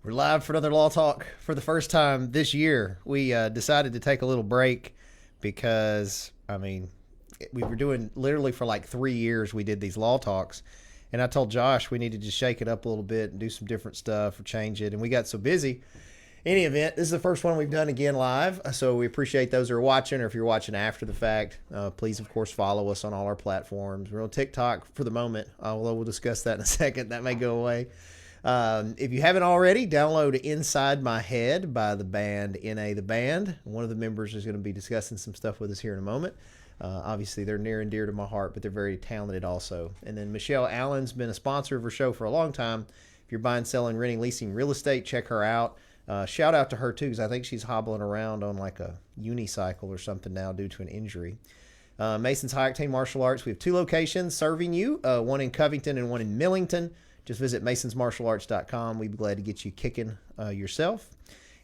We're live for another Law Talk for the first time this year. We decided to take a little break because, we were doing literally for like 3 years. We did these Law Talks, and I told Josh we needed to shake it up a little bit and do some different stuff or change it, and we got so busy. Any event, this is the first one we've done again live, so we appreciate those who are watching, or if you're watching after the fact, please, of course, follow us on all our platforms. We're on TikTok for the moment, although we'll discuss that in a second. That may go away. If you haven't already, download Inside My Head by the band N.A. the Band. One of the members is going to be discussing some stuff with us here in a moment. Obviously, they're near and dear to my heart, but they're very talented also. And then Michelle Allen's been a sponsor of our show for a long time. If you're buying, selling, renting, leasing real estate, check her out. Shout out to her, too, because I think she's hobbling around on like a unicycle or something now due to an injury. Mason's High Octane Martial Arts. We have 2 locations serving you, one in Covington and one in Millington. Just visit masonsmartialarts.com. We'd be glad to get you kicking yourself.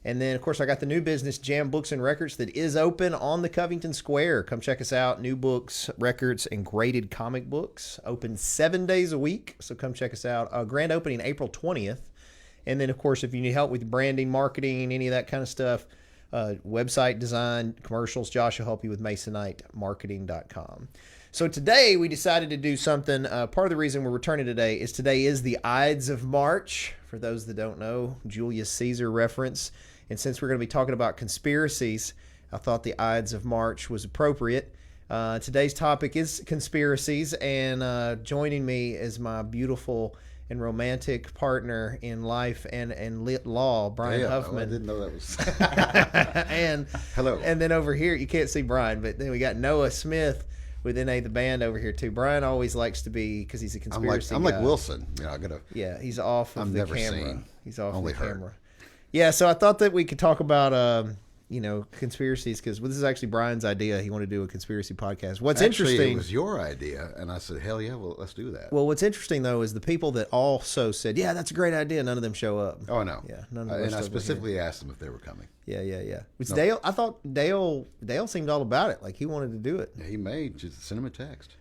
And then, of course, I got the new business, Jam Books and Records, that is open on the Covington Square. Come check us out. New books, records, and graded comic books. Open 7 days a week, so come check us out. Grand opening April 20th. And then, of course, if you need help with branding, marketing, any of that kind of stuff, website design, commercials, Josh will help you with masonitemarketing.com. So today we decided to do something. Part of the reason we're returning today is the Ides of March. For those that don't know, Julius Caesar reference. And since we're going to be talking about conspiracies, I thought the Ides of March was appropriate. Today's topic is conspiracies, and joining me is my beautiful and romantic partner in life and lit law, Bryan Huffman. I didn't know that was. And hello. And then over here, you can't see Bryan, but then we got Noah Smith with N.A. the Band over here too. Bryan always likes to be, because he's a conspiracy I'm guy. like Wilson. I gotta. Yeah, he's off of I'm the never camera. seen. He's off Only of the heard. camera. Yeah, so I thought that we could talk about conspiracies, because this is actually Bryan's idea. He wanted to do a conspiracy podcast. What's interesting? It was your idea, and I said, "Hell yeah, well, let's do that." Well, what's interesting though is the people that also said, "Yeah, that's a great idea." None of them show up. Oh, I know. Yeah, none of them. And I specifically asked them if they were coming. Yeah. Which Dale, I thought Dale seemed all about it. Like he wanted to do it. Yeah, he may just send him a text.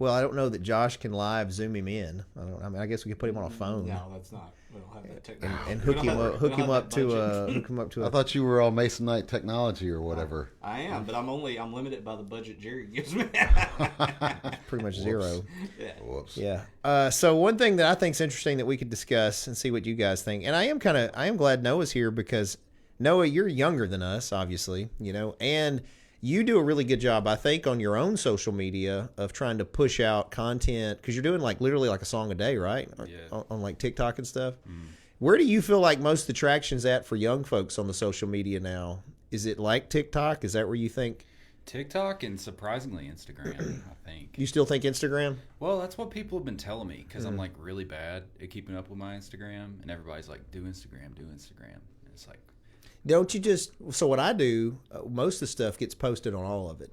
Well, I don't know that Josh can live Zoom him in. I guess we could put him on a phone. No, that's not. We don't have that technology. And hook him up to a. I thought you were all Masonite technology or whatever. I am, but I'm limited by the budget Jerry gives me. Pretty much zero. Yeah. Whoops. Yeah. So one thing that I think is interesting that we could discuss and see what you guys think, and I am glad Noah's here, because Noah, you're younger than us, obviously, and you do a really good job, I think, on your own social media of trying to push out content, because you're doing literally a song a day, right? Yeah. On like TikTok and stuff. Where do you feel like most of the traction's at for young folks on the social media now? Is it like TikTok? Is that where you think? TikTok and surprisingly Instagram, I think. You still think Instagram? Well, that's what people have been telling me, because I'm really bad at keeping up with my Instagram, and everybody's like, do Instagram. And it's like, don't you just, so what I do, most of the stuff gets posted on all of it.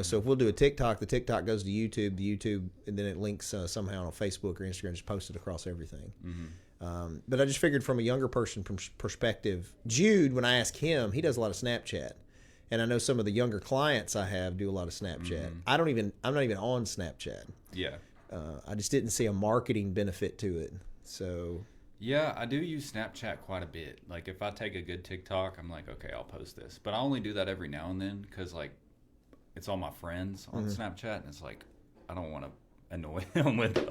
So if we'll do a TikTok, the TikTok goes to YouTube, and then it links somehow on Facebook or Instagram, just posted across everything. mm-hmm. But I just figured from a younger person perspective, Jude, when I ask him, he does a lot of Snapchat. And I know some of the younger clients I have do a lot of Snapchat. I'm not even on Snapchat. Yeah. I just didn't see a marketing benefit to it. So... Yeah, I do use Snapchat quite a bit. Like, if I take a good TikTok, I'm like, okay, I'll post this. But I only do that every now and then, because, it's all my friends on Snapchat, and it's like, I don't want to annoy them with,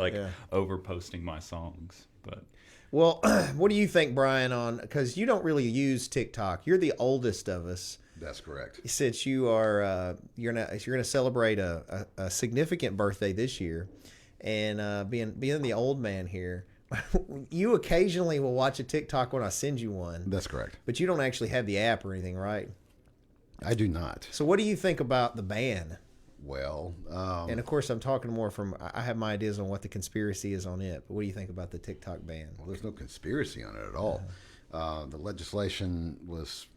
over posting my songs. But well, what do you think, Bryan, because you don't really use TikTok. You're the oldest of us. That's correct. Since you are, you're gonna celebrate a significant birthday this year, and being the old man here. You occasionally will watch a TikTok when I send you one. That's correct. But you don't actually have the app or anything, right? I do not. So what do you think about the ban? Well, and of course I'm talking more from, I have my ideas on what the conspiracy is on it, but what do you think about the TikTok ban? Well, there's no conspiracy on it at all. The legislation was,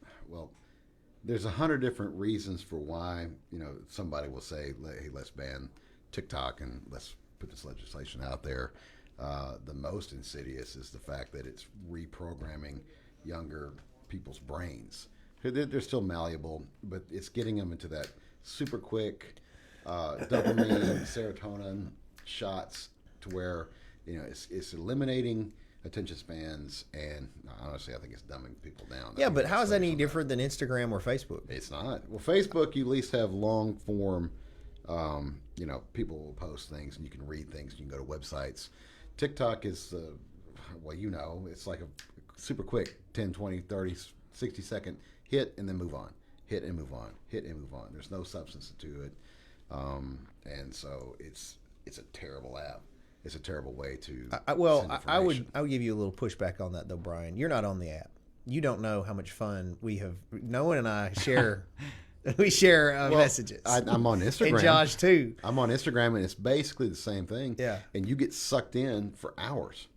there's 100 different reasons for why, somebody will say, hey, let's ban TikTok and let's put this legislation out there. The most insidious is the fact that it's reprogramming younger people's brains. They're still malleable, but it's getting them into that super quick dopamine, serotonin shots to where it's eliminating attention spans, and honestly, I think it's dumbing people down. Yeah, I mean, but how is that any on different than Instagram or Facebook? It's not. Well, Facebook, you at least have long form. People will post things, and you can read things. You can go to websites. TikTok is, it's like a super quick 10, 20, 30, 60-second hit and then move on. Hit and move on. Hit and move on. There's no substance to it. And so it's a terrible app. It's a terrible way to. I would give you a little pushback on that though, Brian. You're not on the app. You don't know how much fun we have. Noah and I share. We share messages. I'm on Instagram. And Josh too. I'm on Instagram, and it's basically the same thing. Yeah. And you get sucked in for hours.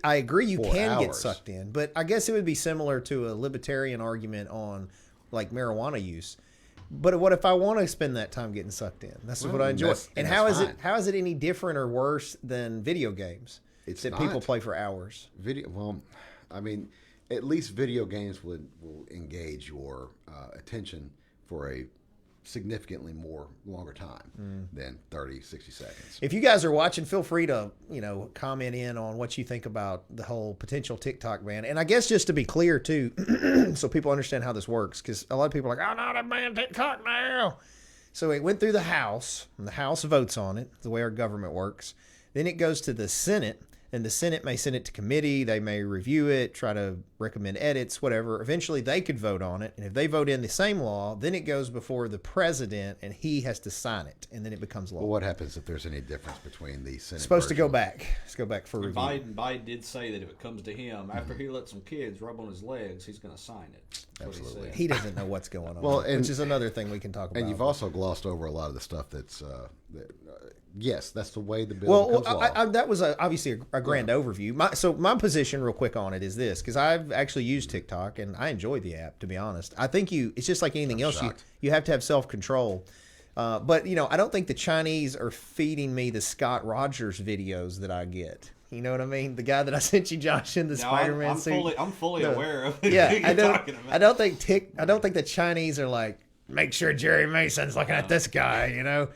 I agree. You can get hours. sucked in, but I guess it would be similar to a libertarian argument on like marijuana use. But what if I want to spend that time getting sucked in? That's what I enjoy. And how is it? How is it any different or worse than video games? It's that not. People play for hours. At least video games will engage your attention for a significantly longer time than 30, 60 seconds. If you guys are watching, feel free to, comment in on what you think about the whole potential TikTok ban. And I guess just to be clear too, so people understand how this works, because a lot of people are like, oh no, they're banning TikTok now. So it went through the House, and the House votes on it, the way our government works. Then it goes to the Senate, and the Senate may send it to committee. They may review it, try to recommend edits, whatever. Eventually, they could vote on it. And if they vote in the same law, then it goes before the president, and he has to sign it. And then it becomes law. Well, what happens if there's any difference between the Senate? It's supposed to go version? back. Let's go back for review. Biden did say that if it comes to him, after he lets some kids rub on his legs, he's going to sign it. That's Absolutely. what He doesn't know what's going on, Well, which is another thing we can talk about. And you've also glossed over a lot of the stuff that's yes, that's the way the bill becomes law. That was obviously a grand overview. My position real quick on it is this, because I've actually used TikTok and I enjoy the app, to be honest. I think it's just like anything else. You have to have self-control. But, I don't think the Chinese are feeding me the Scott Rogers videos that I get. You know what I mean? The guy that I sent you, Josh, in the Spider-Man suit. I'm fully aware of it. Yeah, I don't think the Chinese are like, make sure Jerry Mason's looking at this guy,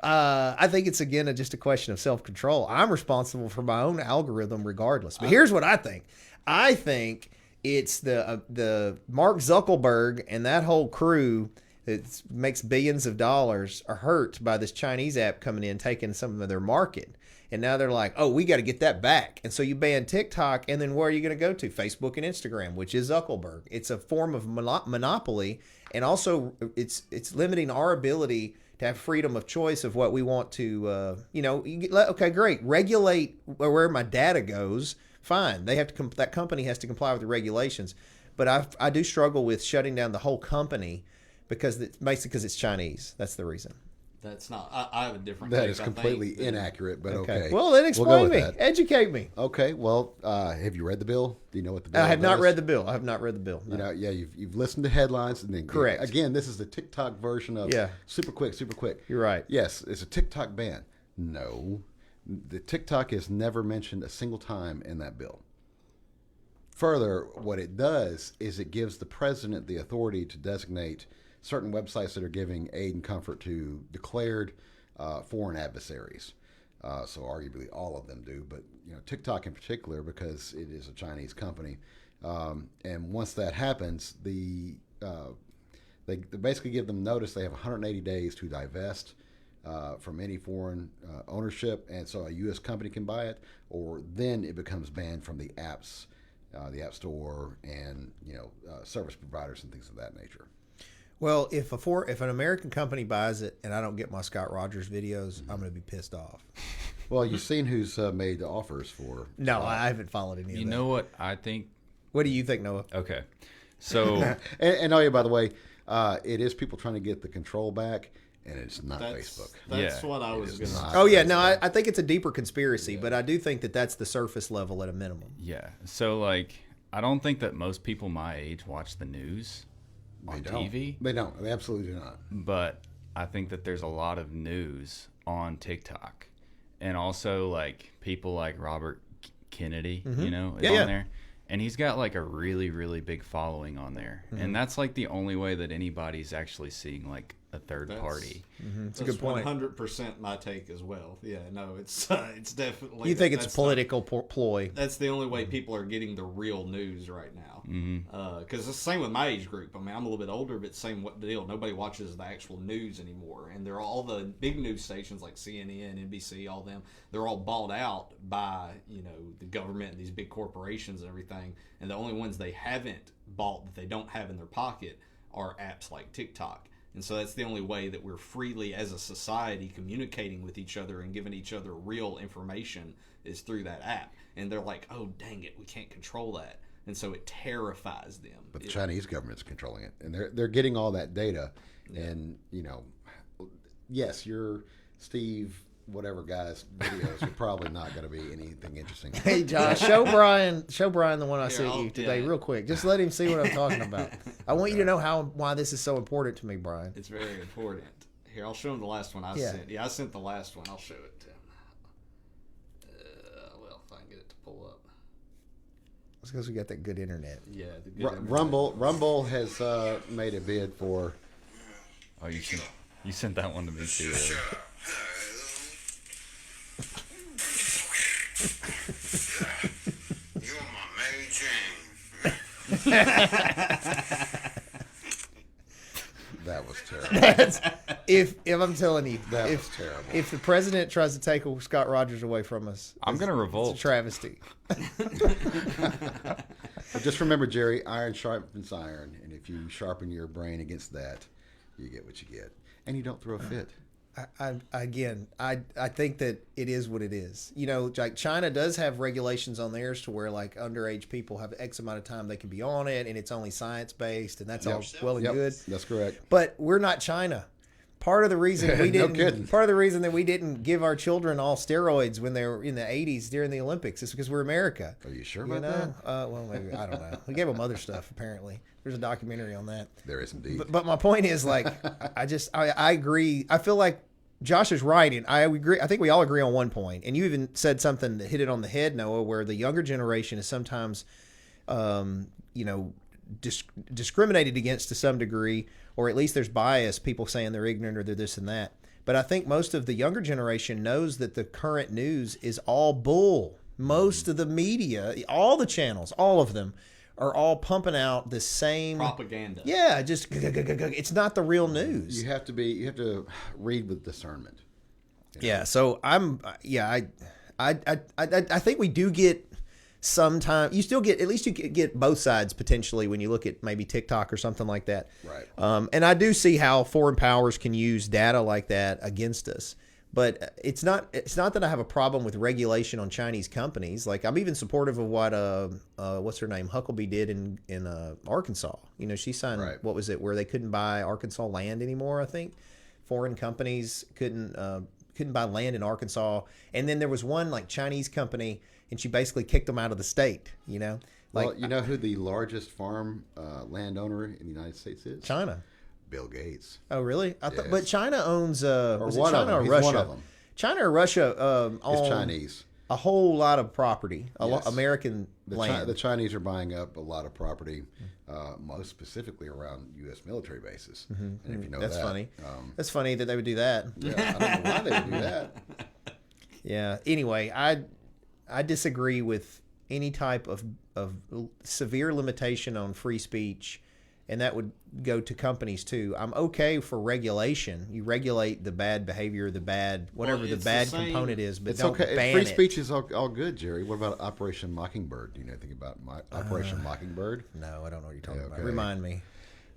I think it's, again, just a question of self-control. I'm responsible for my own algorithm regardless. But here's what I think. I think it's the Mark Zuckerberg and that whole crew that makes billions of dollars are hurt by this Chinese app coming in, taking some of their market. And now they're like, oh, we got to get that back. And so you ban TikTok, and then where are you going to go to? Facebook and Instagram, which is Zuckerberg. It's a form of monopoly, and also it's limiting our ability to have freedom of choice of what we want to, okay, great. Regulate where my data goes. Fine. They have to. That company has to comply with the regulations. But I do struggle with shutting down the whole company because it's Chinese. That's the reason. That's not. I have a different. That take, is completely inaccurate, but okay. Well, then explain me. Educate me. Okay. Well, have you read the bill? Do you know what the bill is? I have not read the bill. I have not read the bill. No. You've listened to headlines and then correct. Again, this is the TikTok version of super quick. You're right. Yes, it's a TikTok ban. No, the TikTok is never mentioned a single time in that bill. Further, what it does is it gives the president the authority to designate certain websites that are giving aid and comfort to declared foreign adversaries. So arguably all of them do, but TikTok in particular, because it is a Chinese company. And once that happens, they basically give them notice. They have 180 days to divest from any foreign ownership, and so a U.S. company can buy it, or then it becomes banned from the apps, the App Store, and service providers and things of that nature. Well, if an American company buys it and I don't get my Scott Rogers videos, I'm going to be pissed off. Well, you've seen who's made the offers for. No, I haven't followed any of that. You know what I think? What do you think, Noah? Okay. So. and oh, yeah, by the way, it is people trying to get the control back, and it's not Facebook. That's what I was going to say. Oh, yeah. No, I think it's a deeper conspiracy, but I do think that's the surface level at a minimum. Yeah. So, I don't think that most people my age watch the news on TV. They don't. They absolutely do not. But I think that there's a lot of news on TikTok. And also, people like Robert Kennedy, is on there. And he's got, a really, really big following on there. Mm-hmm. And that's, the only way that anybody's actually seeing, a third That's- party. It's a good point. 100% my take as well. Yeah, no, it's definitely. You think it's a that's political ploy? That's the only way people are getting the real news right now. Because it's the same with my age group. I mean, I'm a little bit older, but same deal. Nobody watches the actual news anymore, and they're all the big news stations like CNN, NBC, all them. They're all bought out by the government and these big corporations and everything. And the only ones they haven't bought that they don't have in their pocket are apps like TikTok. And so that's the only way that we're freely, as a society, communicating with each other and giving each other real information is through that app. And they're like, oh, dang it, we can't control that. And so it terrifies them. But the Chinese government's controlling it, and they're getting all that data. And yes, your Steve whatever guy's videos are probably not going to be anything interesting. Hey, Josh, show Bryan the one I sent I'll- you today, yeah. real quick. Just let him see what I'm talking about. I want you to know why this is so important to me, Bryan. It's very important. Here, I'll show him the last one I Yeah. sent. Yeah, I sent the last one. I'll show it to him. Well, if I can get it to pull up. It's because we got that good internet. Yeah, the good internet. Rumble has made a bid for. Oh, you sent that one to me too. You're my Mary Jane. That was terrible. If I'm telling you, That if was terrible. if the president tries to take Scott Rogers away from us, I'm gonna it's a revolt. travesty. But just remember, Jerry, iron sharpens iron, and if you sharpen your brain against that, you get what you get, and you don't throw a fit. I think that it is what it is. Like China does have regulations on theirs to where like underage people have X amount of time they can be on it, and it's only science based, and that's all well and Yep, good. that's correct. But we're not China. Part of the reason we No didn't kidding. part of the reason that we didn't give our children all steroids when they were in the 80s during the Olympics is because we're America. Are you sure You about know? that? Well, maybe I don't know. We gave them other stuff apparently. There's a documentary on that. There is indeed. But my point is like I agree. I feel like Josh is right, and I agree. I think we all agree on one point. And you even said something that hit it on the head, Noah, where the younger generation is sometimes, discriminated against to some degree, or at least there's bias. People saying they're ignorant or they're this and that. But I think most of the younger generation knows that the current news is all bull. Most of the media, all the channels, all of them, are all pumping out the same Propaganda. Yeah, just it's not the real news. You have to read with discernment. Yeah, so I think we do get sometimes. You still get at least you get both sides potentially when you look at maybe TikTok or something like that. Right. And I do see how foreign powers can use data like that against us. But it's not that I have a problem with regulation on Chinese companies. Like I'm even supportive of what what's her name Huckabee did in Arkansas. She signed Right. what was it where they couldn't buy Arkansas land anymore. I think foreign companies couldn't buy land in Arkansas. And then there was one like Chinese company, and she basically kicked them out of the state. Like Well, you know who the largest farm landowner in the United States is? China. Bill Gates. Oh, really? Yes. But China owns was it one of China them. or He's Russia? one of them. China or Russia It's own Chinese. a whole lot of property, Yes. American The land. the Chinese are buying up a lot of property, most specifically around U.S. military bases. And if you know That's that, funny. That's funny that they would do that. Yeah, I don't know why they would do that. Yeah. Anyway, I disagree with any type of severe limitation on free speech, and that would go to companies too. I'm okay for regulation. You regulate the bad behavior, the bad whatever the it's bad the same- component is, but It's don't okay. ban Free it. speech is all good, Jerry. What about Operation Mockingbird? Do you know anything about Operation Mockingbird? No, I don't know what you're talking about. okay. Remind me.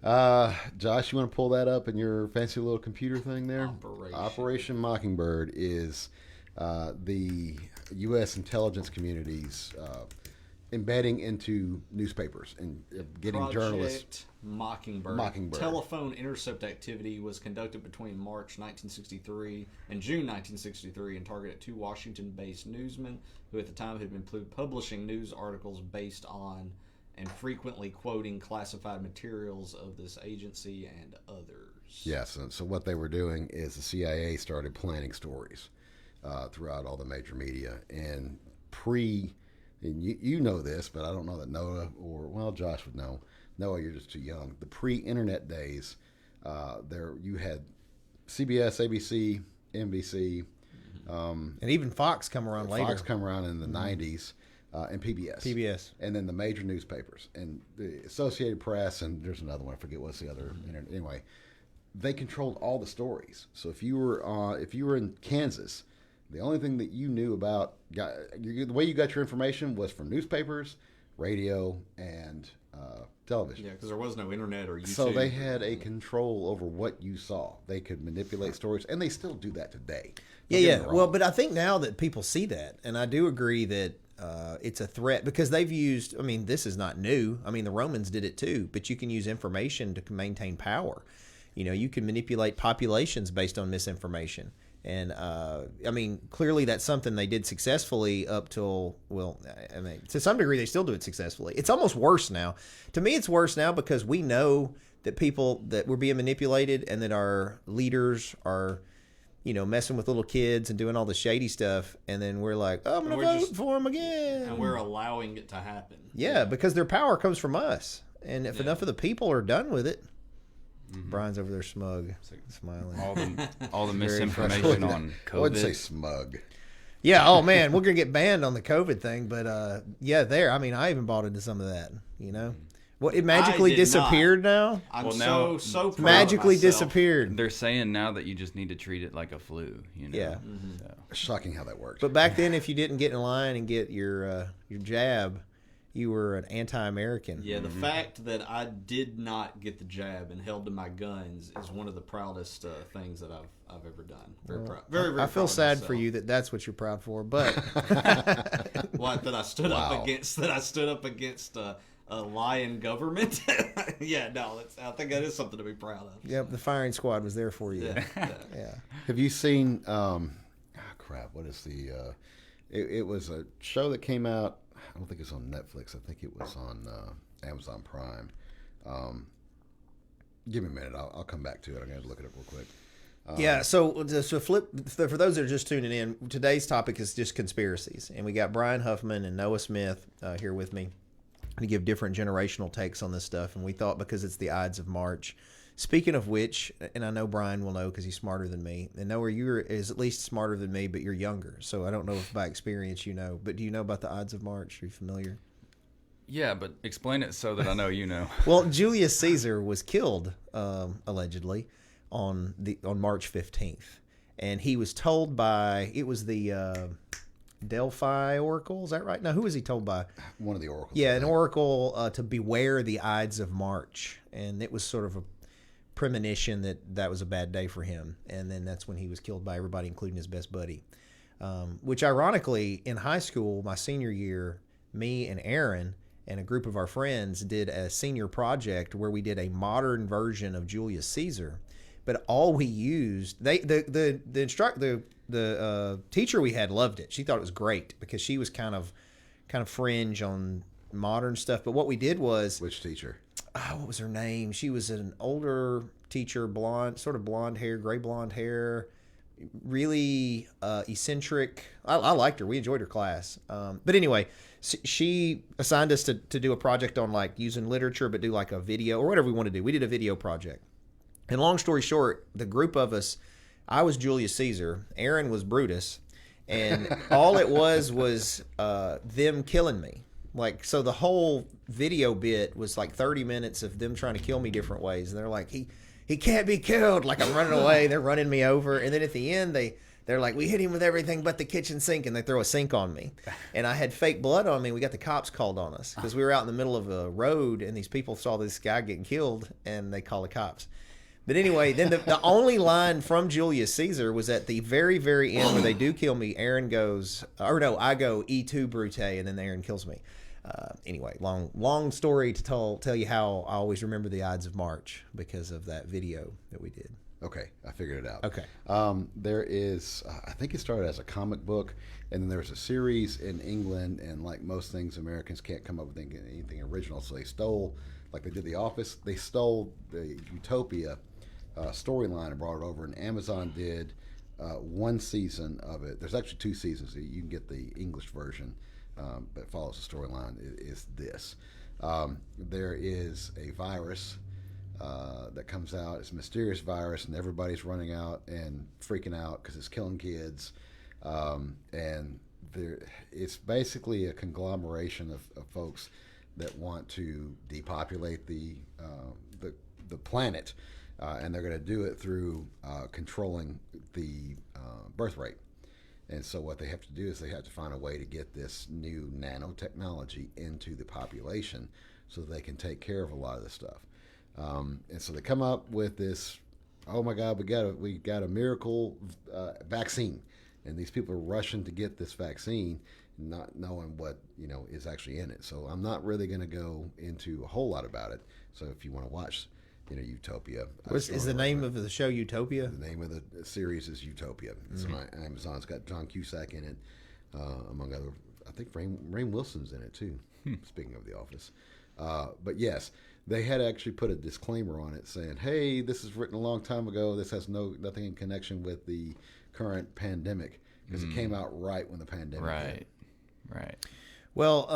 Josh, you want to pull that up in your fancy little computer thing there? Operation. Mockingbird is the U.S. intelligence community's embedding into newspapers and getting journalists. Mockingbird. Mockingbird. Telephone intercept activity was conducted between March 1963 and June 1963 and targeted two Washington-based newsmen who at the time had been publishing news articles based on and frequently quoting classified materials of this agency and others. Yes, and so what they were doing is the CIA started planning stories throughout all the major media and and you know this, but I don't know that Noah Josh would know. Noah, you're just too young. The pre-internet days, There you had CBS, ABC, NBC, And even Fox come around later. Fox come around in the '90s, and PBS. PBS. And then the major newspapers and the Associated Press, and there's another one. I forget what's the other. Anyway, they controlled all the stories. So if you were in Kansas, the only thing that you knew about the way you got your information was from newspapers, radio, and television. Yeah, because there was no internet or YouTube. So they had a control over what you saw. They could manipulate stories, and they still do that today. Don't get me wrong. Well, but I think now that people see that, and I do agree that it's a threat because they've used. I mean, this is not new. I mean, the Romans did it too. But you can use information to maintain power. You know, you can manipulate populations based on misinformation. And, I mean, clearly that's something they did successfully up till, well, I mean, to some degree they still do it successfully. It's almost worse now. To me, it's worse now because we know that that we're being manipulated and that our leaders are, you know, messing with little kids and doing all the shady stuff. And then we're like, oh, I'm going to vote for them again. And we're allowing it to happen. Yeah, because their power comes from us. And if enough of the people are done with it, Brian's over there smug, smiling. All the misinformation on COVID. I wouldn't say smug. Yeah, oh man, we're going to get banned on the COVID thing, but yeah, I mean, I even bought into some of that, you know? Well, it magically disappeared now? I'm so proud magically of myself. Disappeared. They're saying now that you just need to treat it like a flu, you know? Yeah. So. Shocking how that works. But back then, if you didn't get in line and get your jab, you were an anti-American. Yeah, the fact that I did not get the jab and held to my guns is one of the proudest things that I've ever done. Very proud. Very, very. I feel proud sad of myself. for you that's what you're proud for, but What, that I stood up against a lying government. Yeah, no, I think that is something to be proud of. yep, the firing squad was there for you. Yeah. Have you seen? Crap. What is the? It was a show that came out. I don't think it's on Netflix. I think it was on Amazon Prime. Give me a minute. I'll come back to it. I'm going to look it up real quick. Yeah, so for those that are just tuning in, today's topic is just conspiracies. And we got Bryan Huffman and Noah Smith here with me to give different generational takes on this stuff. And we thought because it's the Ides of March. Speaking of which, and I know Bryan will know because he's smarter than me, and Noah, is at least smarter than me, but you're younger. So I don't know if by experience you know. But do you know about the Ides of March? Are you familiar? Yeah, but explain it so that I know you know. Well, Julius Caesar was killed, allegedly, on March 15th. And he was told it was the Delphi Oracle, is that right? No, who was he told by? One of the oracles. Yeah, an oracle to beware the Ides of March. And it was sort of a premonition that was a bad day for him. And then that's when he was killed by everybody, including his best buddy. Which ironically, in high school, my senior year, me and Aaron and a group of our friends did a senior project where we did a modern version of Julius Caesar. But all we used, the teacher we had loved it. She thought it was great because she was kind of fringe on modern stuff. But what we did was, Which teacher? what was her name? She was an older teacher, sort of blonde hair, gray blonde hair, really eccentric. I liked her. We enjoyed her class. But anyway, she assigned us to do a project on like using literature, but do like a video or whatever we want to do. We did a video project. And long story short, the group of us, I was Julius Caesar, Aaron was Brutus, and all it was them killing me. Like, so the whole video bit was like 30 minutes of them trying to kill me different ways. And they're like, he can't be killed. Like, I'm running away. They're running me over. And then at the end, they're like, we hit him with everything but the kitchen sink, and they throw a sink on me. And I had fake blood on me. We got the cops called on us because we were out in the middle of a road, and these people saw this guy getting killed, and they call the cops. But anyway, then the only line from Julius Caesar was at the very, very end where they do kill me. Aaron goes, or no, I go, E2 Brute, and then Aaron kills me. Anyway, long story to tell you how I always remember the Ides of March because of that video that we did. Okay, I figured it out. Okay. There is, I think it started as a comic book, and then there was a series in England, and like most things, Americans can't come up with anything original, so they stole, like they did The Office, they stole the Utopia storyline and brought it over, and Amazon did one season of it. There's actually 2 seasons. So you can get the English version that follows the storyline. Is this. There is a virus that comes out. It's a mysterious virus, and everybody's running out and freaking out because it's killing kids. And it's basically a conglomeration of folks that want to depopulate the planet, and they're going to do it through controlling the birth rate. And so what they have to do is they have to find a way to get this new nanotechnology into the population so they can take care of a lot of this stuff. And so they come up with this, oh my God, we got a miracle vaccine. And these people are rushing to get this vaccine, not knowing what is actually in it. So I'm not really going to go into a whole lot about it. So if you want to watch, Utopia. Is the name of the show Utopia? The name of the series is Utopia. It's on Amazon. It's got John Cusack in it, among other. I think Rainn Wilson's in it too. Speaking of The Office, but yes, they had actually put a disclaimer on it saying, "Hey, this is written a long time ago. This has nothing in connection with the current pandemic because it came out right when the pandemic hit." Right. Well,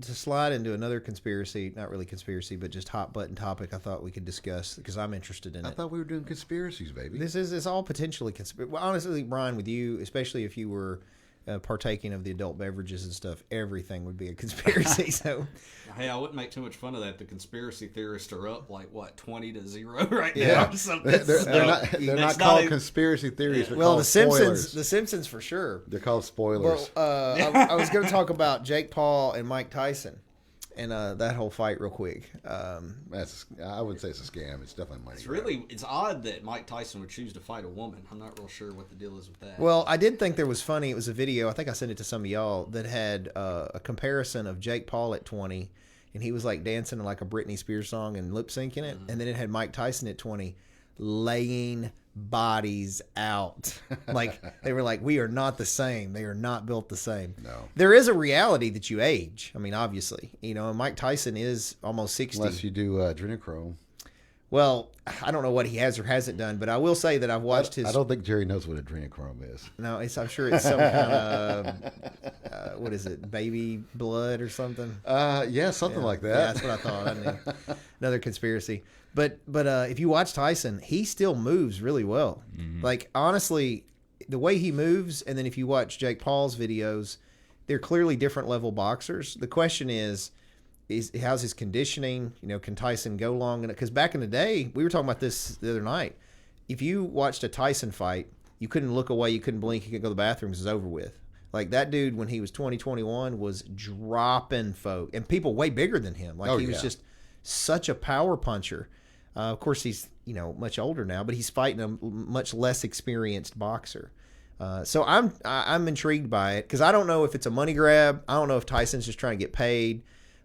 to slide into another conspiracy, not really conspiracy, but just hot button topic I thought we could discuss because I'm interested in I it. thought we were doing conspiracies, baby. It's all potentially conspiracy. Well, honestly, Bryan, with you, especially if you were partaking of the adult beverages and stuff, everything would be a conspiracy. So, hey, I wouldn't make too much fun of that. The conspiracy theorists are up 20-0 right Yeah. now. So They're not called conspiracy theories. They're well, called the spoilers. Simpsons for sure. They're called spoilers. Well, I was going to talk about Jake Paul and Mike Tyson and that whole fight real quick. I wouldn't say it's a scam. It's definitely money. It's odd that Mike Tyson would choose to fight a woman. I'm not real sure what the deal is with that. Well, I did think there was funny. It was a video. I think I sent it to some of y'all that had a comparison of Jake Paul at 20, and he was like dancing like a Britney Spears song and lip syncing it, and then it had Mike Tyson at 20 laying bodies out. Like they were like, we are not the same. They are not built the same. No. There is a reality that you age. I mean, obviously, Mike Tyson is almost 60. Unless you do adrenochrome. Well, I don't know what he has or hasn't done, but I will say that I've watched his. I don't think Jerry knows what adrenochrome is. No, I'm sure it's some kind of what is it, baby blood or something? Yeah, something like that. Yeah, that's what I thought. I knew. Another conspiracy. But if you watch Tyson, he still moves really well. Mm-hmm. Like honestly, the way he moves, and then if you watch Jake Paul's videos, they're clearly different level boxers. The question is how's his conditioning? Can Tyson go long? Because back in the day, we were talking about this the other night. If you watched a Tyson fight, you couldn't look away, you couldn't blink, you could go to the bathroom. It was over with. Like that dude, when he was 21, was dropping folk and people way bigger than him. Like he was just such a power puncher. Of course, he's much older now, but he's fighting a much less experienced boxer. So I'm intrigued by it because I don't know if it's a money grab. I don't know if Tyson's just trying to get paid.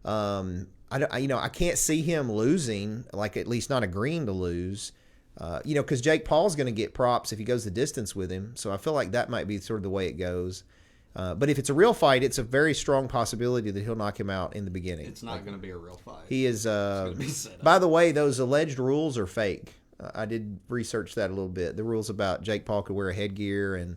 I can't see him losing, like at least not agreeing to lose. Because Jake Paul's going to get props if he goes the distance with him. So I feel like that might be sort of the way it goes. But if it's a real fight, it's a very strong possibility that he'll knock him out in the beginning. It's not going to be a real fight. He is. By the way, those alleged rules are fake. I did research that a little bit. The rules about Jake Paul could wear a headgear and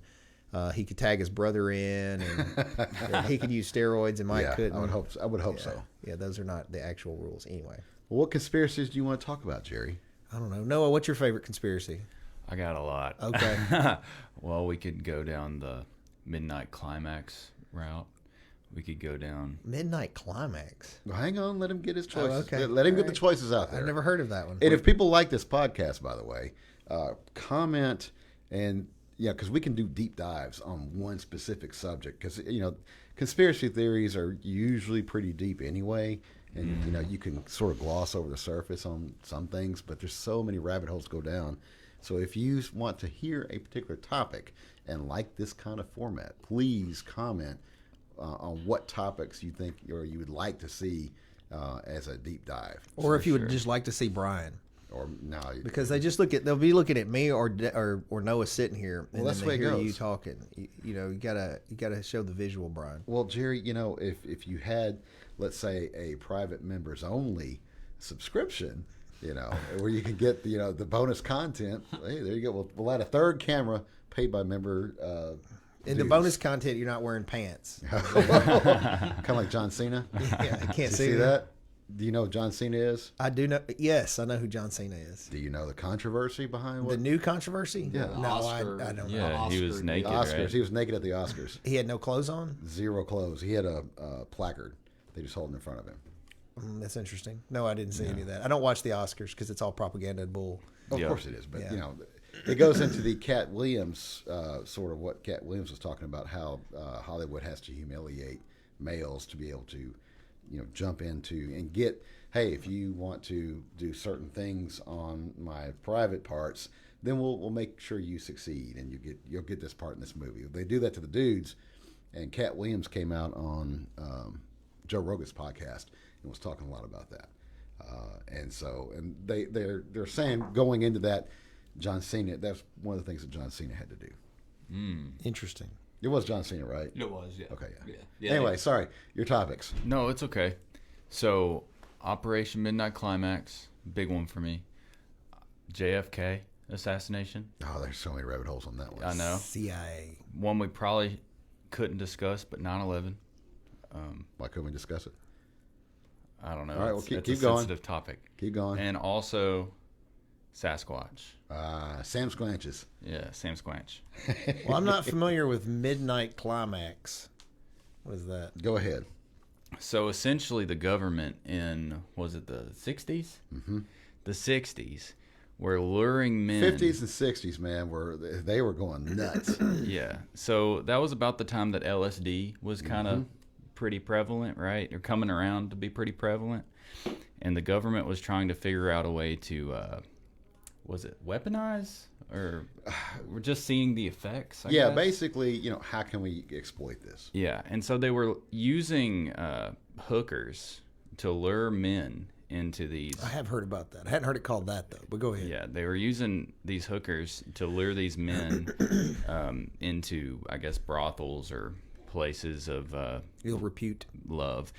he could tag his brother in, and he could use steroids, and Mike couldn't. I would hope so. Yeah, those are not the actual rules anyway. Well, what conspiracies do you want to talk about, Jerry? I don't know. Noah, what's your favorite conspiracy? I got a lot. Okay. Well, we could go down the midnight climax route. We could go down Midnight Climax. Well, hang on, let him get his choices. Okay. Let him get the choices out there. I've never heard of that one. And if people like this podcast, by the way, comment and because we can do deep dives on one specific subject. Because conspiracy theories are usually pretty deep anyway, and you can sort of gloss over the surface on some things, but there's so many rabbit holes to go down. So if you want to hear a particular topic and like this kind of format, please comment on what topics you think or you would like to see as a deep dive. Or if you would just like to see Bryan. Or no, because they'll be looking at me or Noah sitting here, and that's then the way they it hear goes. you talking. You gotta show the visual, Bryan. Well, Jerry, if you had, let's say, a private members only subscription, where you can get the bonus content. Hey, there you go. We'll add a third camera paid by member. In the bonus content, you're not wearing pants. Kind of like John Cena. Yeah, I can't See that. Do you know who John Cena is? I do know. Yes, I know who John Cena is. Do you know the controversy behind The what new controversy? Yeah. No, Oscar. I don't know. Yeah, he was Oscar naked, the Oscars? right? He was naked at the Oscars. He had no clothes on? Zero clothes. He had a placard they just holding in front of him. That's interesting. No, I didn't see any of that. I don't watch the Oscars because it's all propaganda and bull. Of Yeah. course it is, but Yeah. you know, it goes into the Cat Williams sort of what Cat Williams was talking about, how Hollywood has to humiliate males to be able to, you know, jump into and get. Hey, if you want to do certain things on my private parts, then we'll make sure you succeed and you'll get this part in this movie. They do that to the dudes, and Cat Williams came out on Joe Rogan's podcast and was talking a lot about that. And they're saying going into that, John Cena, that's one of the things that John Cena had to do. Interesting. It was John Cena, right? It was, yeah. Okay, yeah. Yeah. Anyway, sorry, your topics. No, it's okay. So, Operation Midnight Climax, big one for me. JFK assassination. Oh, there's so many rabbit holes on that one. I know. CIA. One we probably couldn't discuss, but 9/11. Why couldn't we discuss it? I don't know. All right, well, It's keep a going. sensitive topic. Keep going. And also, Sasquatch. Sam Squanches. Yeah, Sam Squanch. Well, I'm not familiar with Midnight Climax. What is that? Go ahead. So essentially, the government in, was it the 60s? Mm-hmm. The 60s were luring men. 50s and 60s, man, they were going nuts. Yeah. So that was about the time that LSD was kind of pretty prevalent, right? Or coming around to be pretty prevalent. And the government was trying to figure out a way to, was it weaponize? Or we're just seeing the effects, I Yeah, guess? basically, you know, how can we exploit this? Yeah, and so they were using hookers to lure men into these. I have heard about that. I hadn't heard it called that, though, but go ahead. Yeah, they were using these hookers to lure these men into, I guess, brothels or places of Ill repute. love,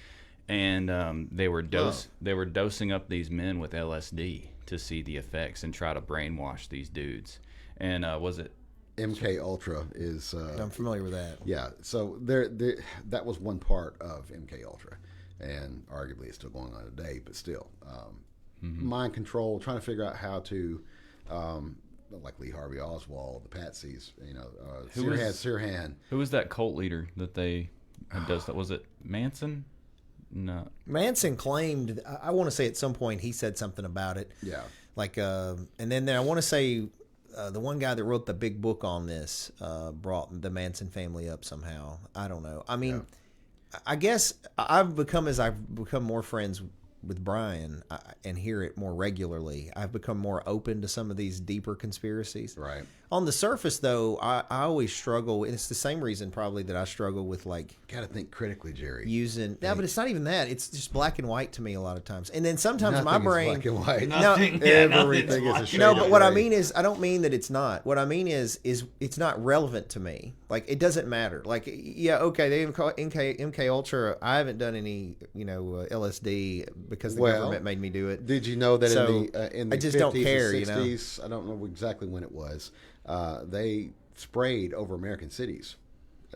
and they were dosing up these men with LSD to see the effects and try to brainwash these dudes. And was it? MK Ultra is I'm familiar with that. yeah. So there that was one part of MK Ultra, and arguably it's still going on today. But still, mind control, trying to figure out how to, like Lee Harvey Oswald, the Patsies, you know, Sirhan. Who was that cult leader that they does that? Was it Manson? No. Manson claimed, I want to say at some point he said something about it. Yeah. Like, and then I want to say the one guy that wrote the big book on this brought the Manson family up somehow. I don't know. I mean, I guess I've become more friends with Bryan and hear it more regularly, I've become more open to some of these deeper conspiracies. Right. On the surface, though, I always struggle, and it's the same reason probably that I struggle with like Got to think critically, Jerry. using. No, but it's not even that. It's just black and white to me a lot of times, and then sometimes my Nothing is brain. black and white. Nothing, Everything is a nothing's shade No, of but what I gray. mean is, I don't mean that it's not. What I mean is it's not relevant to me. Like, it doesn't matter. Like, yeah, okay, they even call it MK Ultra. I haven't done any, LSD because the government made me do it. Did you know that So, in the I just 50s don't care, and you know? 60s, I don't know exactly when it was, they sprayed over American cities.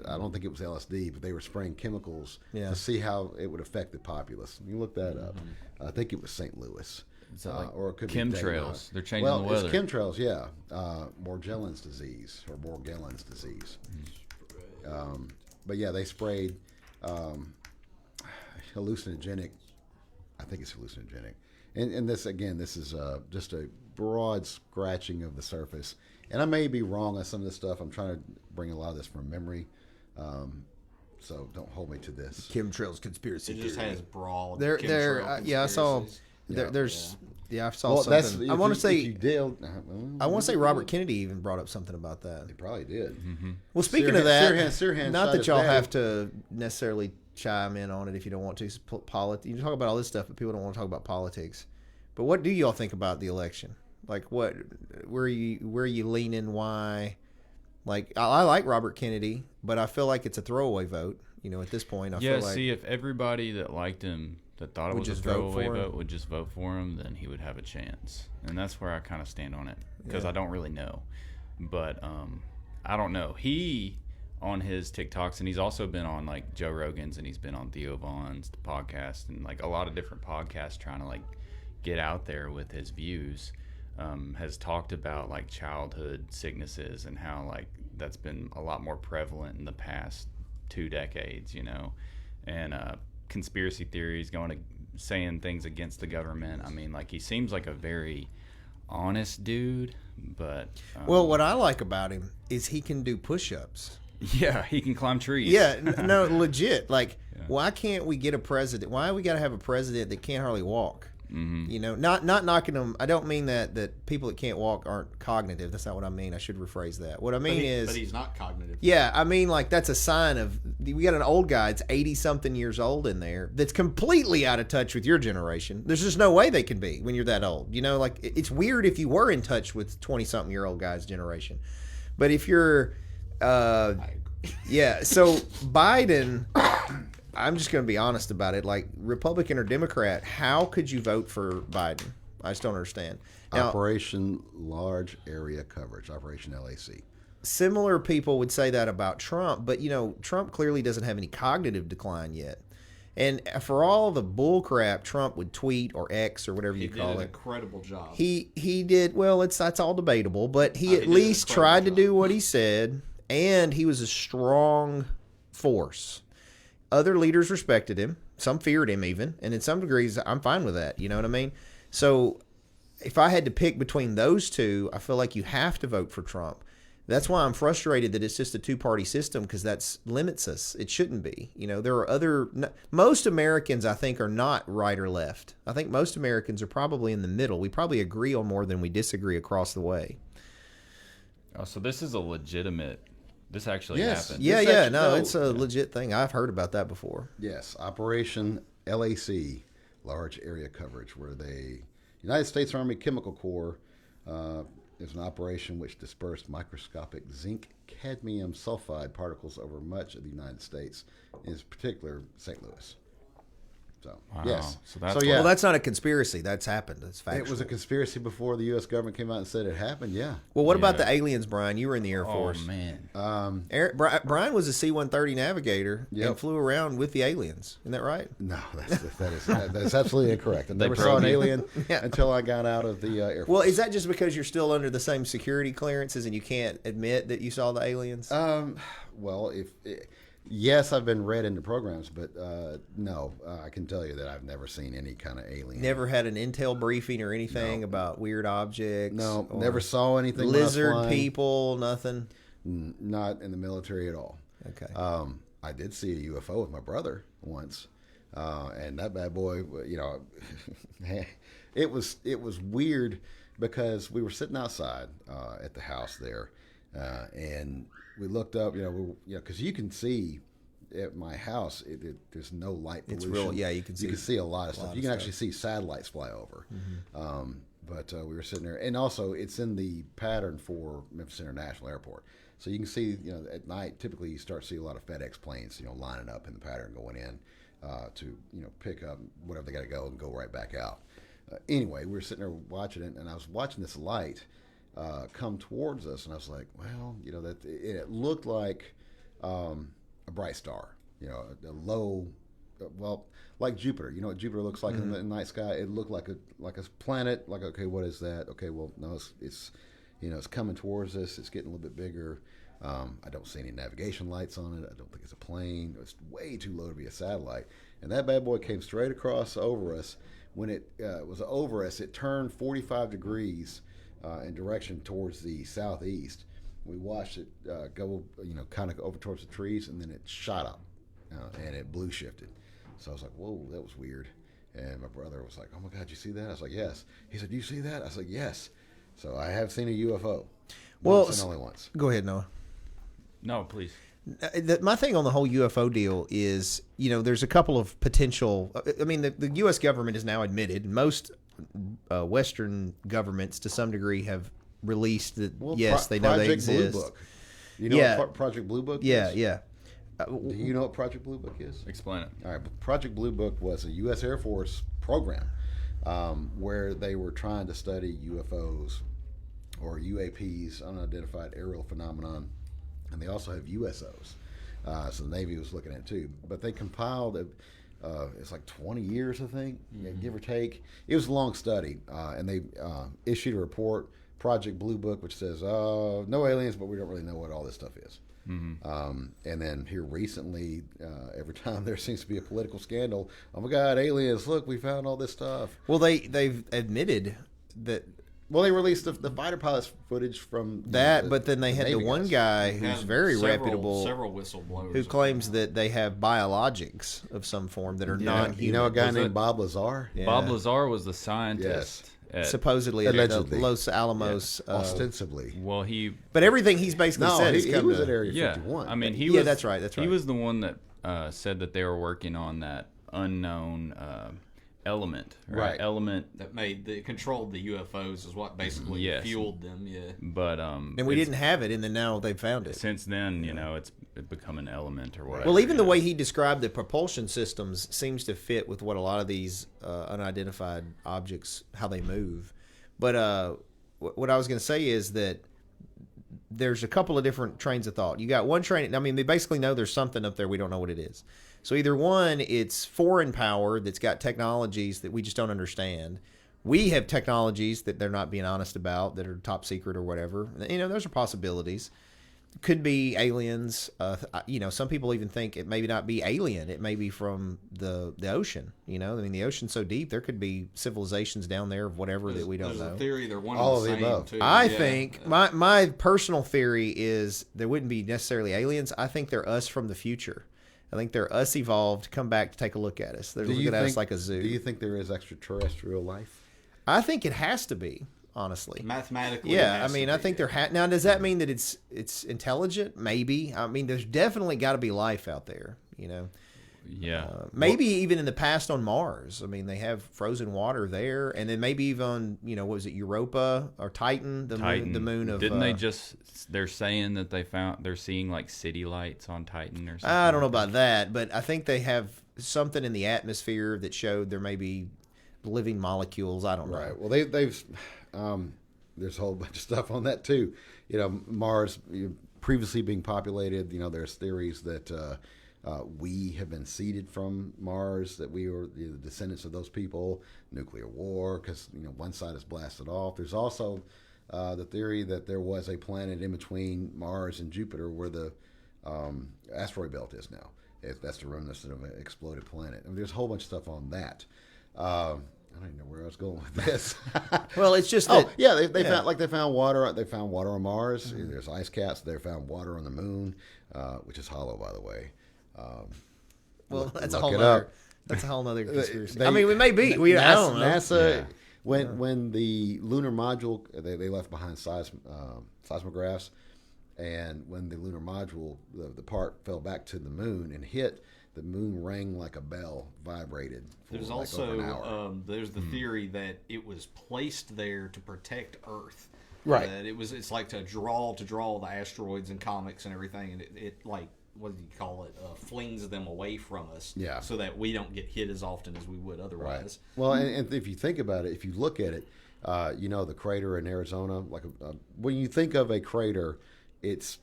I don't think it was LSD, but they were spraying chemicals Yeah. to see how it would affect the populace. You look that up. I think it was St. Louis. Is that like or it could be chemtrails? Dayton. They're changing well, the weather. it's chemtrails, yeah. Morgellons disease or Morgellons disease. But yeah, they sprayed hallucinogenic. I think it's hallucinogenic. And this, again, this is just a broad scratching of the surface. And I may be wrong on some of this stuff. I'm trying to bring a lot of this from memory. So don't hold me to this. Chemtrails conspiracy It just theory. has broad. There, chemtrail yeah, I saw. conspiracies. There's, I saw Well, that's, something. if I want to you- say, if you did, I want to say Robert Kennedy even brought up something about that. He probably did. Well, speaking Sirhan- of that, Sirhan not shot that his y'all dad. have to necessarily chime in on it if you don't want to. You can talk about all this stuff, but people don't want to talk about politics. But what do y'all think about the election? Like, where are you leaning? Why? Like, I like Robert Kennedy, but I feel like it's a throwaway vote. At this point, I Yeah, feel like see, if everybody that liked him, that thought it Would was a just vote throwaway for him. vote, would just vote for him, then he would have a chance. And that's where I kind of stand on it because Yeah. I don't really know. But I don't know. He, on his TikToks, and he's also been on like Joe Rogan's, and he's been on Theo Vaughn's podcast, and like a lot of different podcasts trying to like get out there with his views. Has talked about like childhood sicknesses and how like that's been a lot more prevalent in the past 2 decades, you know, and conspiracy theories, saying things against the government. I mean, like he seems like a very honest dude, but well, what I like about him is he can do push-ups. yeah, he can climb trees. Yeah, no, legit. Like, why can't we get a president? Why we got to have a president that can't hardly walk? Mm-hmm. You know, not knocking them. I don't mean that people that can't walk aren't cognitive. That's not what I mean. I should rephrase that. What I mean is, but he's not cognitive. Yeah, I mean, like that's a sign of we got an old guy. It's 80-something years old in there that's completely out of touch with your generation. There's just no way they can be when you're that old. You know, like it's weird if you were in touch with 20-something-year-old guy's generation, but if you're, yeah. So Biden. I'm just going to be honest about it. Like, Republican or Democrat, how could you vote for Biden? I just don't understand. Now, Operation Large Area Coverage, Operation LAC. Similar people would say that about Trump, but, you know, Trump clearly doesn't have any cognitive decline yet. And for all the bull crap Trump would tweet or X or whatever you call He did an it, incredible job. He did, well, that's all debatable, but he at did an least incredible tried to job. do what he said, and he was a strong force. Other leaders respected him. Some feared him even. And in some degrees, I'm fine with that. You know what I mean? So if I had to pick between those two, I feel like you have to vote for Trump. That's why I'm frustrated that it's just a two-party system because that limits us. It shouldn't be. You know, there are most Americans, I think, are not right or left. I think most Americans are probably in the middle. We probably agree on more than we disagree across the way. Oh, so this is a legitimate... This actually Yes. happened. Yeah, This yeah. actually- No, no, it's a legit thing. I've heard about that before. Yes, Operation LAC, Large Area Coverage, where the United States Army Chemical Corps is an operation which dispersed microscopic zinc cadmium sulfide particles over much of the United States, in particular St. Louis. So, Wow. yes. So that's yeah. Well, that's not a conspiracy. That's happened. That's factual. It was a conspiracy before the U.S. government came out and said it happened, yeah. Well, what about Yeah. the aliens, Brian? You were in the Air Oh, Force. man. Brian was a C-130 navigator Yep. and flew around with the aliens. Isn't that right? No, that's absolutely incorrect. I never saw probe an you. alien Yeah. until I got out of the Air Force. Well, is that just because you're still under the same security clearances and you can't admit that you saw the aliens? Well, yes, I've been read into programs, but no, I can tell you that I've never seen any kind of alien. Never had an intel briefing or anything about weird objects? No, or never saw anything. when I was lizard flying. people, nothing? Not in the military at all. Okay. I did see a UFO with my brother once, and that bad boy, you know, it was weird because we were sitting outside at the house there, and we looked up, because you can see at my house, there's no light pollution. It's real, yeah. You can see a lot of stuff. You can actually see satellites fly over. Mm-hmm. But we were sitting there, and also it's in the pattern for Memphis International Airport. So you can see, at night, typically you start to see a lot of FedEx planes, lining up in the pattern going in to, pick up whatever they got to go and go right back out. Anyway, we were sitting there watching it, and I was watching this light come towards us, and I was like, well, that it looked like a bright star, a low, well, like Jupiter. You know what Jupiter looks like in the night sky? It looked like a planet. Like, okay, what is that? Okay, well, no, it's it's coming towards us. It's getting a little bit bigger. I don't see any navigation lights on it. I don't think it's a plane. It's way too low to be a satellite. And that bad boy came straight across over us. When it was over us, it turned 45 degrees in direction towards the southeast. We watched it go, kind of over towards the trees, and then it shot up, and it blue shifted. So I was like, whoa, that was weird. And my brother was like, oh my God, you see that? I was like, yes. He said, you see that? I was like, yes. So I have seen a UFO. Well, Once and only once. Go ahead, Noah. No, please. My thing on the whole UFO deal is, there's a couple of potential. I mean, the U.S. government has now admitted, most Western governments to some degree have released that, yes, they know they exist. Blue Book. You know what Project Blue Book is? Yeah. Do you know what Project Blue Book is? Explain it. All right. Project Blue Book was a U.S. Air Force program where they were trying to study UFOs or UAPs, unidentified aerial phenomenon, and they also have USOs. So the Navy was looking at it too. But they compiled it's like 20 years, I think, give or take. It was a long study, and they issued a report, Project Blue Book, which says no aliens, but we don't really know what all this stuff is. And then here recently, every time there seems to be a political scandal, oh my God, aliens! Look, we found all this stuff. Well, they've admitted that. Well, they released the fighter pilots footage from That, but then they had the Navy one guys. guy who's Have very several reputable, whistleblowers who claims that they have biologics of some form that are non-human. You know a guy Was named it- Bob Lazar? Yeah. Bob Lazar was the scientist. At, supposedly at Allegedly. the Los Alamos. Ostensibly. well, he But everything he's basically No, said he, is he come was to, at Area yeah. 51. I mean, he Yeah, was. that's right, that's He right. was the one that said that they were working on that unknown element. Right. Element. that controlled the UFOs is what basically Yes. fueled them. Yeah. But and we didn't have it, and then now they've found it. Since then, it's become an element or whatever. Well, even the you way know. he described the propulsion systems seems to fit with what a lot of these unidentified objects, how they move. But what I was going to say is that there's a couple of different trains of thought. You got one train. I mean, they basically know there's something up there. We don't know what it is. So either one, it's foreign power that's got technologies that we just don't understand. We have technologies that they're not being honest about, that are top secret or whatever. Those are possibilities. Could be aliens. Some people even think it may not be alien. It may be from the ocean. I mean, the ocean's so deep, there could be civilizations down there of whatever that we don't There's know. a theory they're one All of the of the same above. too. I Yeah. think my personal theory is there wouldn't be necessarily aliens. I think they're us from the future. I think they're us evolved, come back to take a look at us. They're looking at us like a zoo. Do you think there is extraterrestrial life? I think it has to be, honestly. Mathematically, it Yeah, I has mean, to I be, think yeah. now. Does that mean that it's intelligent? Maybe. I mean, there's definitely got to be life out there. Yeah. Maybe even in the past on Mars. I mean, they have frozen water there, and then maybe even what was it, Europa or Titan, Titan. the moon of. Didn't they just? They're saying that they're seeing like city lights on Titan or something. I don't know like that. about that, but I think they have something in the atmosphere that showed there may be living molecules. I don't know. Right. Well, they've there's a whole bunch of stuff on that too. Mars previously being populated. There's theories that we have been seeded from Mars, that we were the descendants of those people. Nuclear war, because one side is blasted off. There's also the theory that there was a planet in between Mars and Jupiter where the asteroid belt is now. That's the remnants of an exploded planet. I mean, there's a whole bunch of stuff on that. I don't even know where I was going with this. Well, it's just that. Oh yeah, they found water. They found water on Mars. There's ice caps. They found water on the moon, which is hollow, by the way. Well, that's a look whole it nother. up. That's a whole nother conspiracy. They- I mean, it may be. I don't know. NASA Yeah. when the lunar module they left behind seismographs, and when the lunar module the part fell back to the moon and hit, the moon rang like a bell, vibrated for There's like over an hour. also there's the theory that it was placed there to protect Earth. Right. That it's like to draw the asteroids and comets and everything, and it like, what do you call it? Flings them away from us. Yeah. So that we don't get hit as often as we would otherwise. Right. Well, and if you think about it, if you look at it, the crater in Arizona, like when you think of a crater, it's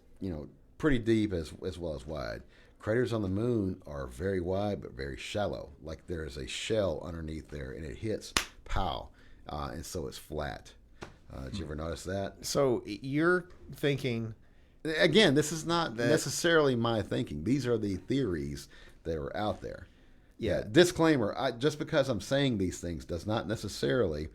pretty deep as well as wide. Craters on the moon are very wide but very shallow. Like there's a shell underneath there, and it hits, pow, and so it's flat. Did you ever notice that? So you're thinking. Again, this is not necessarily my thinking. These are the theories that are out there. Yeah. Disclaimer: just because I'm saying these things does not necessarily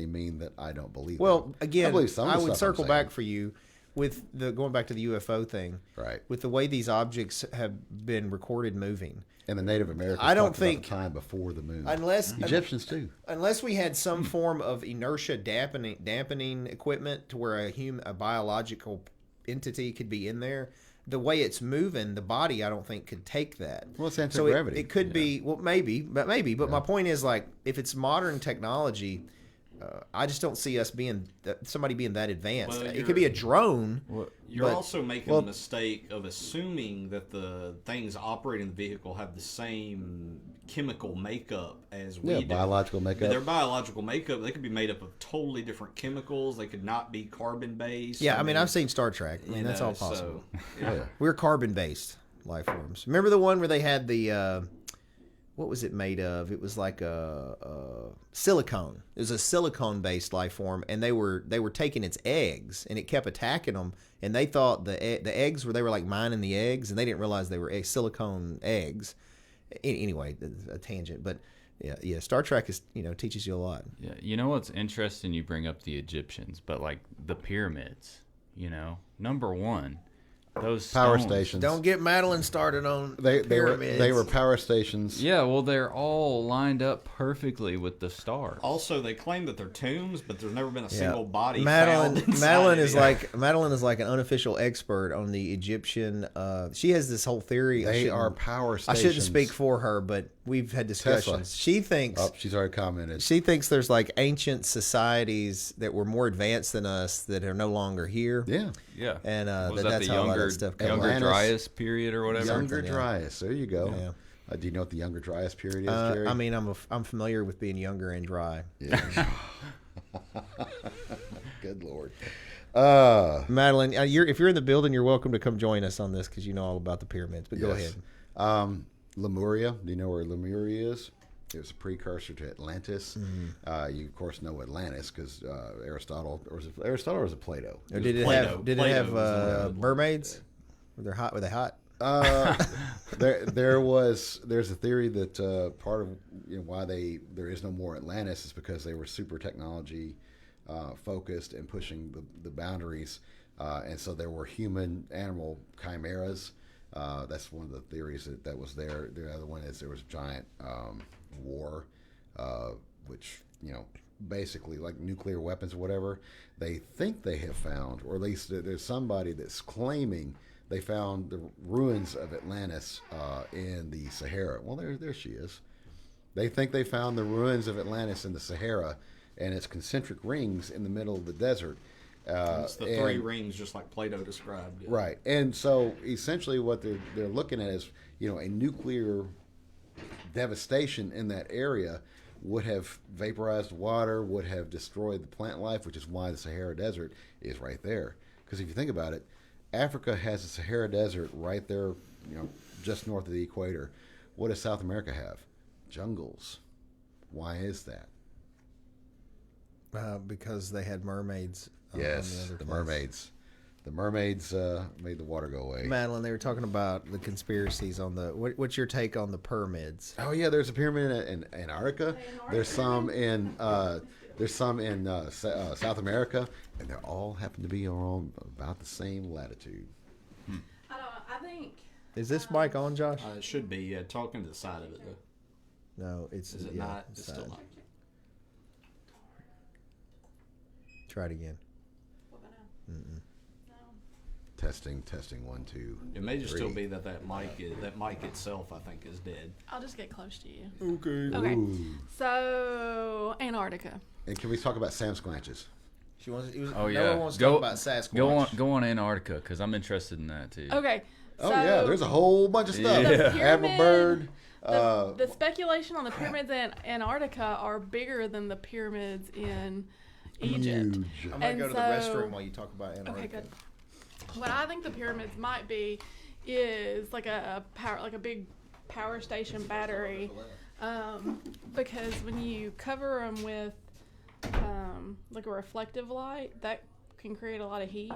mean that I don't believe them. Well, again, believe some of I the would stuff I'm circle saying. back for you with going back to the UFO thing. Right. With the way these objects have been recorded moving. And the Native Americans I don't talked about think- the time before the moon. Unless Egyptians too. Unless we had some form of inertia dampening equipment to where a biological entity could be in there, the way it's moving, the body I don't think could take that. Well, it's So anti-gravity. it could be, well, maybe. But my point is, like, if it's modern technology, I just don't see us being somebody being that advanced. Well, It could be a drone. You're but- also making the mistake of assuming that the things operating the vehicle have the same chemical makeup as we do. Biological makeup. Their biological makeup, they could be made up of totally different chemicals. They could not be carbon based. Yeah, I mean, I've seen Star Trek. I mean, that's all possible. So, We're carbon based life forms. Remember the one where they had the what was it made of? It was like a silicone. It was a silicone based life form, and they were taking its eggs, and it kept attacking them. And they thought the eggs they were like mining the eggs, and they didn't realize they were silicone eggs. Anyway, a tangent, but yeah. Star Trek is teaches you a lot. Yeah, you know what's interesting? You bring up the Egyptians, but like the pyramids. Number one, those Power stones. stations. Don't get Madeline started on They pyramids. were power stations. Yeah, well, they're all lined up perfectly with the stars. also, they claim that they're tombs, but there's never been a single body Madeline, found inside Madeline of is it. Madeline is like an unofficial expert on the Egyptian. She has this whole theory. They are power I stations. shouldn't speak for her, but we've had discussions. Tesla. She thinks Oh, she's already commented. she thinks there's like ancient societies that were more advanced than us that are no longer here. Yeah. Yeah, And was that's that the how a lot of younger that stuff comes. younger Atlantis. Dryas period or whatever? Younger yeah. Dryas. There you go. Yeah. Do you know what the Younger Dryas period is, Jerry? I mean, I'm familiar with being younger and dry. Yeah. Good Lord. Madeline, if you're in the building, you're welcome to come join us on this because you know all about the pyramids. But go ahead. Lemuria. Do you know where Lemuria is? It was a precursor to Atlantis. Mm-hmm. You of course know Atlantis because Aristotle, or was it Aristotle or was it Plato? Or did it Plato. have Plato have was the one that mermaids? Were they hot? Were they hot? There's a theory that part of why there is no more Atlantis is because they were super technology focused and pushing the boundaries, and so there were human animal chimeras. That's one of the theories that was there. The other one is there was a giant war, which basically like nuclear weapons or whatever. They think they have found, or at least there's somebody that's claiming they found the ruins of Atlantis in the Sahara. Well, there she is. They think they found the ruins of Atlantis in the Sahara, and it's concentric rings in the middle of the desert. It's the three rings, just like Plato described. Yeah. Right, and so essentially what they're looking at is a nuclear devastation in that area would have vaporized water, would have destroyed the plant life, which is why the Sahara Desert is right there. Because if you think about it, Africa has the Sahara Desert right there, just north of the equator. What does South America have? Jungles. Why is that? Because they had mermaids. Yes, the mermaids. The mermaids made the water go away. Madeline, they were talking about the conspiracies on the. What's your take on the pyramids? Oh yeah, there's a pyramid in Antarctica. There's some in South America, and they all happen to be on about the same latitude. I think. Is this mic on, Josh? It should be. Yeah, talking to the side of it though. No, it's. Is it yeah, not? It's still not. Try it again. What about now? No. Testing 1 2. It may just 3. still be that mic itself, I think, is dead. I'll just get close to you. Okay. Okay. Ooh. So Antarctica. And can we talk about Sam Squanches? She wants. Oh yeah, Noah wants to talk about Sasquatch. Go on Antarctica because I'm interested in that too. Okay. Oh so yeah, there's a whole bunch of stuff. Yeah. The Admiral Byrd. The speculation on the pyramids in Antarctica are bigger than the pyramids in Egypt. Huge. I'm gonna And go to the so- restroom while you talk about Antarctica. Okay, good. What I think the pyramids might be is like a big power station battery, because when you cover them with like a reflective light, that can create a lot of heat,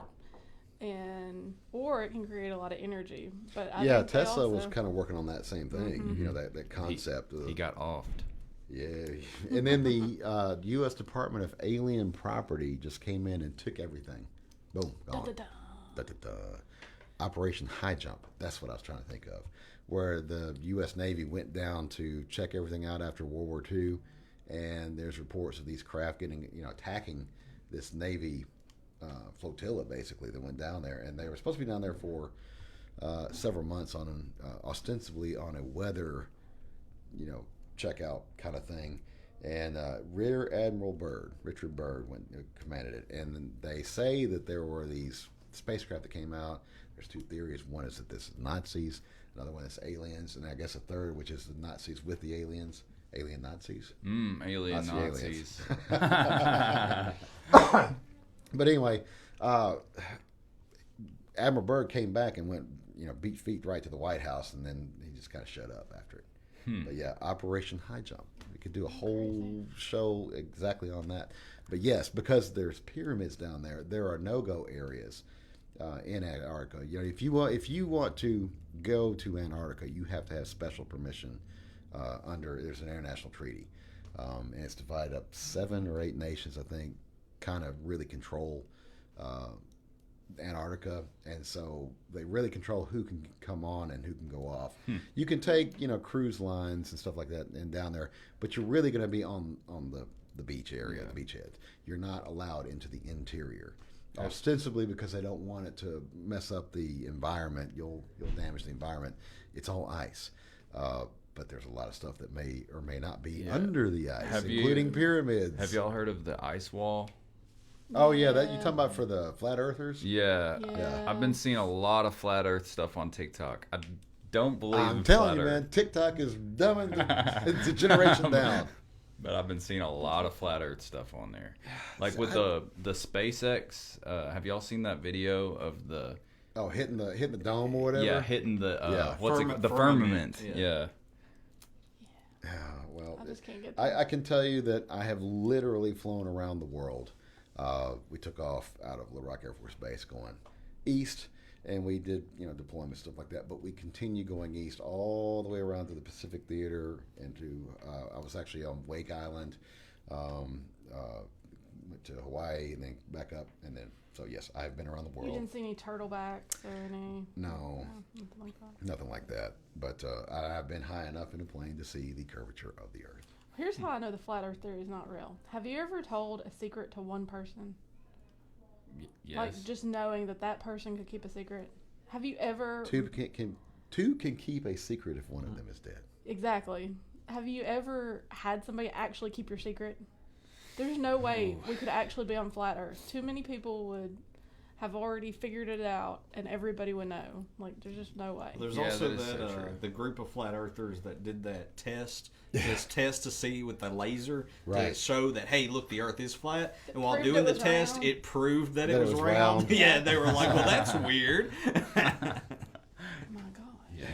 or it can create a lot of energy. But I think they Tesla was also- kind of working on that same thing. That concept. He got offed. Yeah, and then the U.S. Department of Alien Property just came in and took everything. Boom, gone. Da-da-da. Da-da-da. Operation High Jump. That's what I was trying to think of, where the U.S. Navy went down to check everything out after World War II, and there's reports of these craft attacking this Navy flotilla basically that went down there, and they were supposed to be down there for several months ostensibly on a weather checkout kind of thing, And Rear Admiral Richard Byrd, commanded it. And then they say that there were these spacecraft that came out. There's two theories. One is that this is Nazis. Another one is aliens. And I guess a third, which is the Nazis with the aliens. Alien Nazis. Alien Nazis. But anyway, Admiral Byrd came back and went, beat feet right to the White House, and then he just kind of shut up after it. But yeah, Operation High Jump. We could do a whole show exactly on that. But yes, because there's pyramids down there, there are no-go areas in Antarctica. If you want to go to Antarctica, you have to have special permission there's an international treaty, and it's divided up 7 or 8 nations, I think, kind of really control Antarctica, and so they really control who can come on and who can go off. You can take cruise lines and stuff like that and down there, but you're really going to be on the beach area, the beachhead. You're not allowed into the interior, ostensibly because they don't want it to mess up the environment. You'll damage the environment. It's all ice. But there's a lot of stuff that may or may not be under the ice, including pyramids. Have y'all heard of the ice wall? Oh yeah, that you talking about for the flat earthers? Yeah. I've been seeing a lot of flat Earth stuff on TikTok. I don't believe. I'm telling you, man, TikTok is dumbing it's a generation down. But I've been seeing a lot of flat Earth stuff on there, like with the SpaceX. Have y'all seen that video of the? Oh, hitting the dome or whatever. Yeah, hitting the the firmament. Yeah. Yeah, well, I just can't get I can tell you that I have literally flown around the world. We took off out of Little Rock Air Force Base going east, and we did deployment stuff like that. But we continue going east all the way around to the Pacific Theater and I was actually on Wake Island, went to Hawaii and then back up, and then so yes, I've been around the world. You didn't see any turtlebacks or any? No, nothing like that. nothing like that. But I've been high enough in a plane to see the curvature of the Earth. Here's how I know the flat Earth theory is not real. Have you ever told a secret to one person? Yes. Like just knowing that person could keep a secret. Have you ever? Two can keep a secret if one of them is dead. Exactly. Have you ever had somebody actually keep your secret? There's no way we could actually be on flat Earth. Too many people would have already figured it out, and everybody would know. Like, there's just no way. There's also the group of flat earthers that did that test. This test to see with the laser to show that, hey, look, the Earth is flat. And while doing the test, round. It proved that it was round. Yeah, they were like, well, that's weird. Oh my God. Yeah,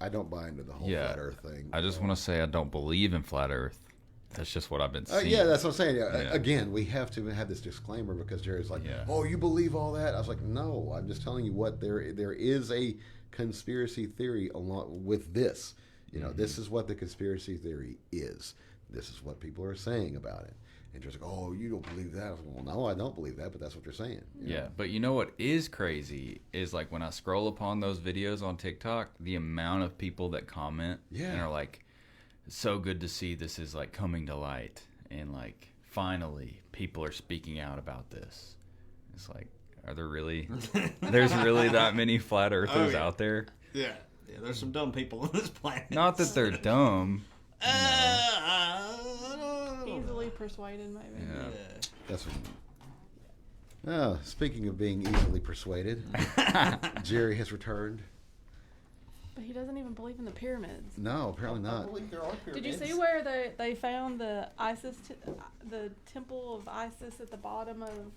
I don't buy into the whole flat Earth thing. I just want to say I don't believe in flat Earth. That's just what I've been seeing. Yeah, that's what I'm saying. Again, we have to have this disclaimer because Jerry's like, oh, you believe all that? I was like, no, I'm just telling you what there is a conspiracy theory along with this. This is what the conspiracy theory is. This is what people are saying about it. And Jerry's like, oh, you don't believe that? I was like, well, no, I don't believe that, but that's what you're saying. Yeah, but you know what is crazy is like when I scroll upon those videos on TikTok, the amount of people that comment and are like, it's so good to see this is like coming to light, and like finally people are speaking out about this. It's like, are there really? There's really that many flat earthers out there? Yeah, there's some dumb people on this planet. Not that they're dumb. Easily persuaded, maybe. Yeah. That's what. Speaking of being easily persuaded, Jerry has returned. But he doesn't even believe in the pyramids. No, apparently not. I believe there are Did pyramids. you see where they found the the temple of Isis at the bottom of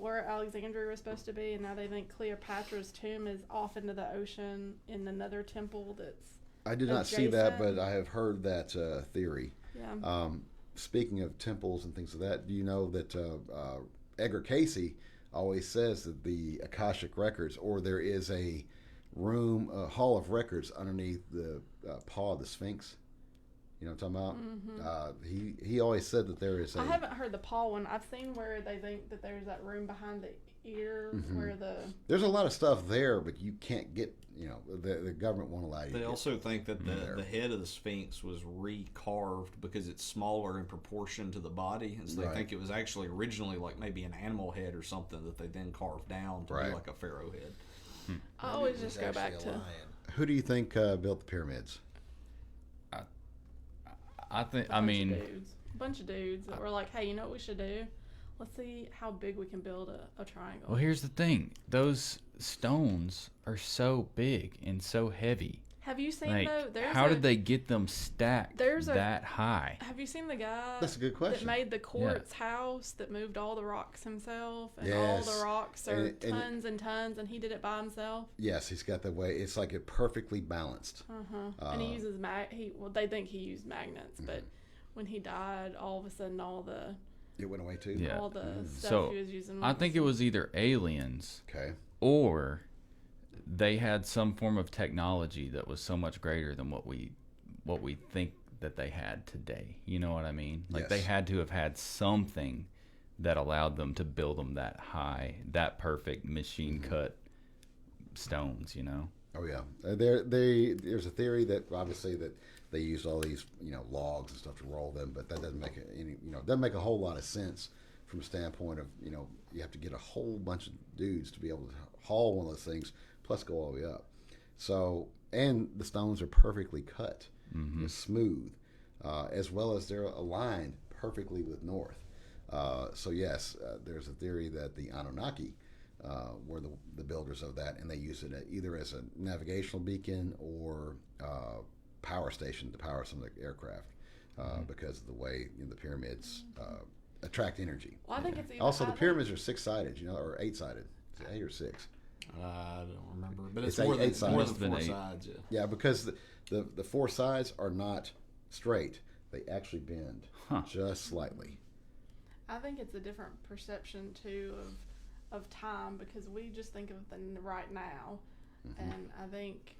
where Alexandria was supposed to be, and now they think Cleopatra's tomb is off into the ocean in another temple that's I did not see that, adjacent? but I have heard that theory. Yeah. Speaking of temples and things like that, do you know that Edgar Casey always says that the Akashic Records, or there is a room, a hall of records underneath the paw of the Sphinx? You know what I'm talking about? Mm-hmm. He always said that there is a... I haven't heard the Paul one. I've seen where they think that there's that room behind the ear where the... There's a lot of stuff there, but you can't get, the government won't allow you to They get also think that the head of the Sphinx was recarved because it's smaller in proportion to the body, and so they think it was actually originally like maybe an animal head or something that they then carved down to be like a pharaoh head. I always just go back to... Who do you think built the pyramids? I think. A I mean, bunch of dudes that were like, hey, you know what we should do? Let's see how big we can build a triangle. well, here's the thing: those stones are so big and so heavy. Have you seen Like, though? how did they get them stacked there's a- that high? Have you seen the guy? That's a good question. That made the quartz house that moved all the rocks himself, and Yes. all the rocks are And- tons and tons, and he did it by himself. Yes, he's got the way. It's like it perfectly balanced. And he uses they think he used magnets, but when he died, all of a sudden It went away too. Yeah. all the stuff So, he was using. I think it was either aliens Okay. or they had some form of technology that was so much greater than what we think that they had today. You know what I mean? Like they Yes. had to have had something that allowed them to build them that high, that perfect machine cut stones. You know? Oh yeah. There's a theory that obviously that they used all these logs and stuff to roll them, but that doesn't make doesn't make a whole lot of sense from a standpoint of you have to get a whole bunch of dudes to be able to haul one of those things, plus go all the way up. So and the stones are perfectly cut, they're smooth, as well as they're aligned perfectly with north. So yes, there's a theory that the Anunnaki were the builders of that, and they use it either as a navigational beacon or power station to power some of the aircraft because of the way the pyramids attract energy. Well, I think it's even, Also, I the think- pyramids are 6-sided, or 8-sided. Is it 8 or 6? I don't remember, but it's It's more than eight sides. more Must than have been 4 eight. sides. Yeah. Yeah, because the 4 sides are not straight; they actually bend just slightly. I think it's a different perception too of time, because we just think of the right now, and I think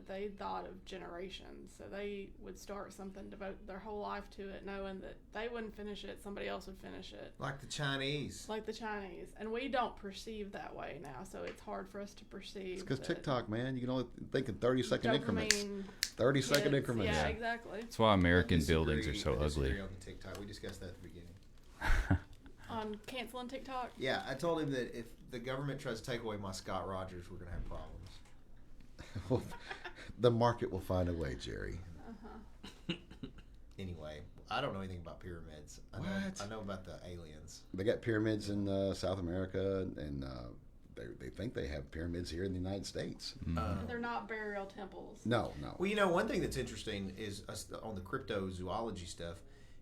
they thought of generations, so they would start something, devote their whole life to it, knowing that they wouldn't finish it, somebody else would finish it, Like the Chinese. like the Chinese, and we don't perceive that way now, so it's hard for us to perceive. It's because that TikTok, man, you can only think in 30-second increments. dopamine 30-second hits- increments. Yeah, exactly. That's why American buildings are so I disagree ugly. on the TikTok. We discussed that at the beginning. On canceling TikTok. Yeah, I told him that if the government tries to take away my Scott Rogers, we're going to have problems. Well, the market will find a way, Jerry. Anyway, I don't know anything about pyramids. What? I know about the aliens. They got pyramids in South America, and they think they have pyramids here in the United States. They're not burial temples. No. Well, one thing that's interesting is on the cryptozoology stuff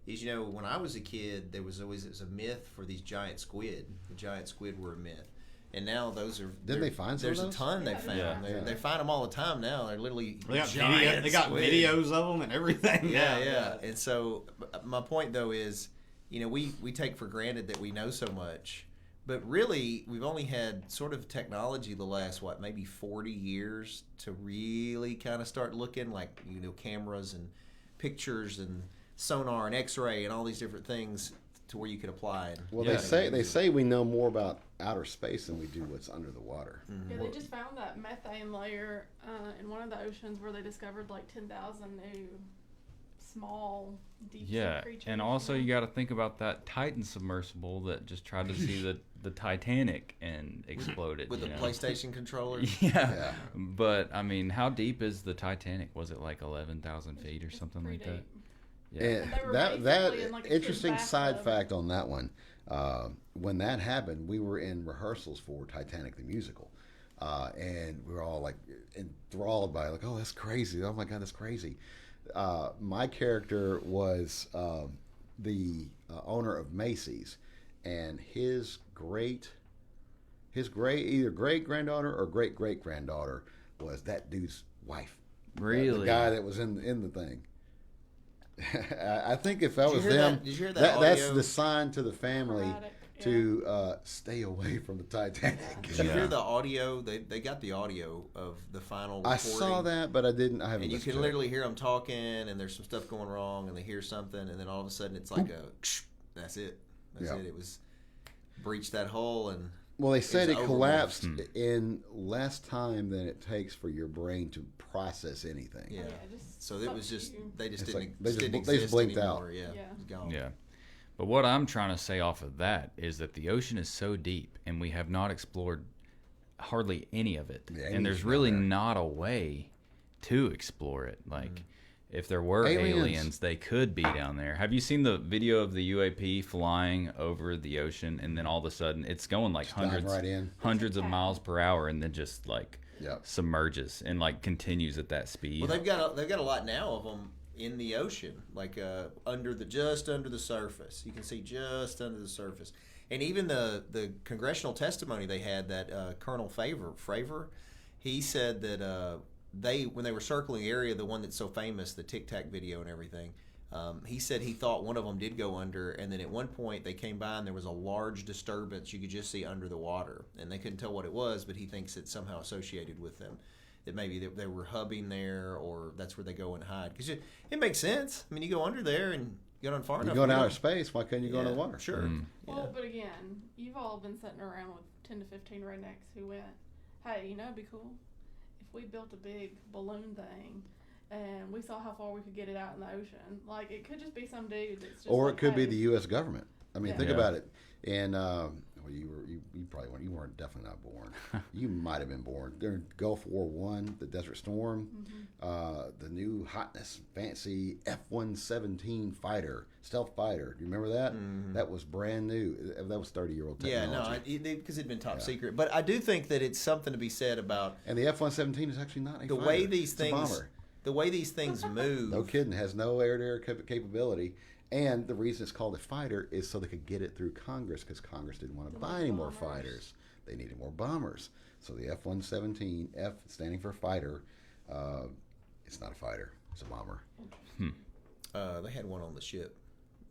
is, when I was a kid, there was always a myth for these giant squid. The giant squid were a myth. And now those are... Didn't they find some There's of a those? ton they found. Yeah. They find them all the time now. They're literally They got, giant they got squid. videos of them and everything. Yeah. And so my point, though, is, we take for granted that we know so much. But really, we've only had sort of technology the last, maybe 40 years to really kind of start looking like, cameras and pictures and sonar and X-ray and all these different things to where you can apply. And Well, Yeah. they say we know more about outer space than we do what's under the water. Yeah, they just found that methane layer in one of the oceans where they discovered like 10,000 new small deep sea Yeah, creatures. and also you got to think about that Titan submersible that just tried to see the Titanic and exploded. with the you know? PlayStation controller. Yeah. Yeah. But I mean, how deep is the Titanic? Was it like 11,000 feet or something pretty like that? deep. Yeah. And They were that basically in, like, a kid's interesting side bathtub. fact on that one. When that happened, we were in rehearsals for Titanic the musical, and we were all like enthralled by it, like, oh, that's crazy! Oh my God, that's crazy. My character was the owner of Macy's, and his either great granddaughter or great great granddaughter was that dude's wife. Really? The guy that was in the thing. I think if that Did you was hear them, that- did you hear that that's audio? the sign to the family Erratic, yeah. to stay away from the Titanic. Did you Yeah. hear the audio? They got the audio of the final recording. I saw that, but I didn't. I haven't. And you listened can to it. literally hear them talking, and there's some stuff going wrong, and they hear something, and then all of a sudden it's like that's it. That's Yeah. it. It was breached that hole, and Well, they said It's it over collapsed in less time than it takes for your brain to process anything. yeah. Just So it was sucks just you. they just It's didn't like they just- didn't they just exist blinked anymore. out. Yeah, Yeah. it was gone. Yeah. But what I'm trying to say off of that is that the ocean is so deep and we have not explored hardly any of it. Yeah, And there's Amy's really down there. not a way to explore it. Like if there were Aliens. aliens, they could be down there. Have you seen the video of the UAP flying over the ocean, and then all of a sudden it's going like Diving right in. hundreds of miles per hour, and then just like Yep. submerges and like continues at that speed? Well, they've got a lot now of them in the ocean, like just under the surface. You can see just under the surface, and even the congressional testimony they had that Colonel Fravor, he said that when they were circling the area, the one that's so famous, the Tic Tac video and everything. He said he thought one of them did go under, and then at one point they came by and there was a large disturbance you could just see under the water, and they couldn't tell what it was, but he thinks it's somehow associated with them. That maybe they were hubbing there, or that's where they go and hide. Because it makes sense. I mean, you go under there and you go on far enough. You're going out of space. Why couldn't you go into the water? Sure. Well, but again, you've all been sitting around with 10 to 15 rednecks who went, hey, it'd be cool if we built a big balloon thing and we saw how far we could get it out in the ocean. Like, it could just be some dude that's just Or like, it could be hey. the U.S. government. I mean, Yeah. think Yeah. about it. And you probably weren't. You weren't definitely not born. You might have been born during Gulf War One, the Desert Storm, the new hotness, fancy F-117 fighter, stealth fighter. Do you remember that? That was brand new. That was 30-year-old technology. Yeah, no, because it'd been top secret. But I do think that it's something to be said about And the F-117 is actually not a the fighter. way these It's a things, bomber. the way these things move. No kidding. Has no air-to-air capability. And the reason it's called a fighter is so they could get it through Congress, because Congress didn't want to buy any more fighters. They needed more bombers. So the F-117, F standing for fighter, it's not a fighter. It's a bomber. They had one on the ship.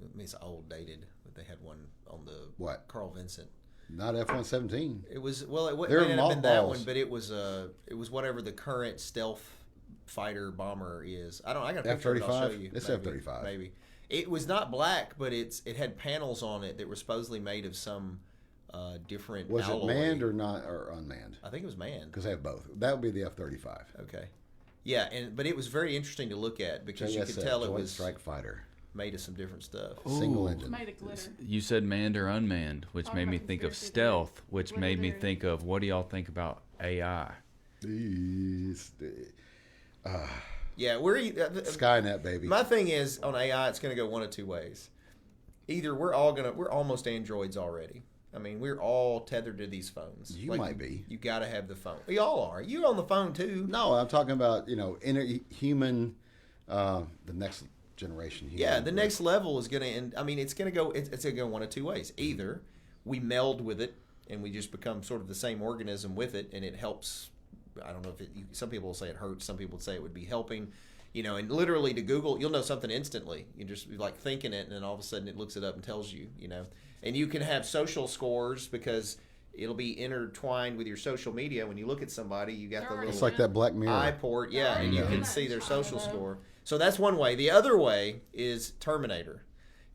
I mean, it's old, dated, but they had one on the What? Carl Vincent. Not F-117. It was it may They're not have been that mothballs. one, but it was whatever the current stealth fighter bomber is. I got a picture of it. I'll show F-35? you. It's Maybe. F-35. Maybe it was not black, but it had panels on it that were supposedly made of some different. Was alloy. it manned or not, or unmanned? I think it was manned. Because they have both. That would be the F-35. Okay. Yeah, but it was very interesting to look at because you could JSF, tell it Joint was Strike Fighter. made of some different stuff. Single Ooh. engine. Made of glitter. You said manned or unmanned, which Talk made me about think of conspiracy stealth, theories. which Glitter made me theory. think of, what do y'all think about AI? Yeah, Skynet, baby. My thing is on AI, it's going to go one of two ways. Either we're almost androids already. I mean, we're all tethered to these phones. You might be. You got to have the phone. We all are. You're on the phone too. No, I'm talking about, inner human, the next generation. Human. Yeah, the next level is going to end. I mean, it's going to go. It's going to go one of two ways. Either we meld with it and we just become sort of the same organism with it, and it helps. I don't know if some people will say it hurts. Some people would say it would be helping. And literally to Google, you'll know something instantly. You just be like thinking it, and then all of a sudden it looks it up and tells you. And you can have social scores because it'll be intertwined with your social media. When you look at somebody, you got the Alright. little It's like that Black Mirror. eye port, yeah, and you Yeah. can see their social score. So that's one way. The other way is Terminator.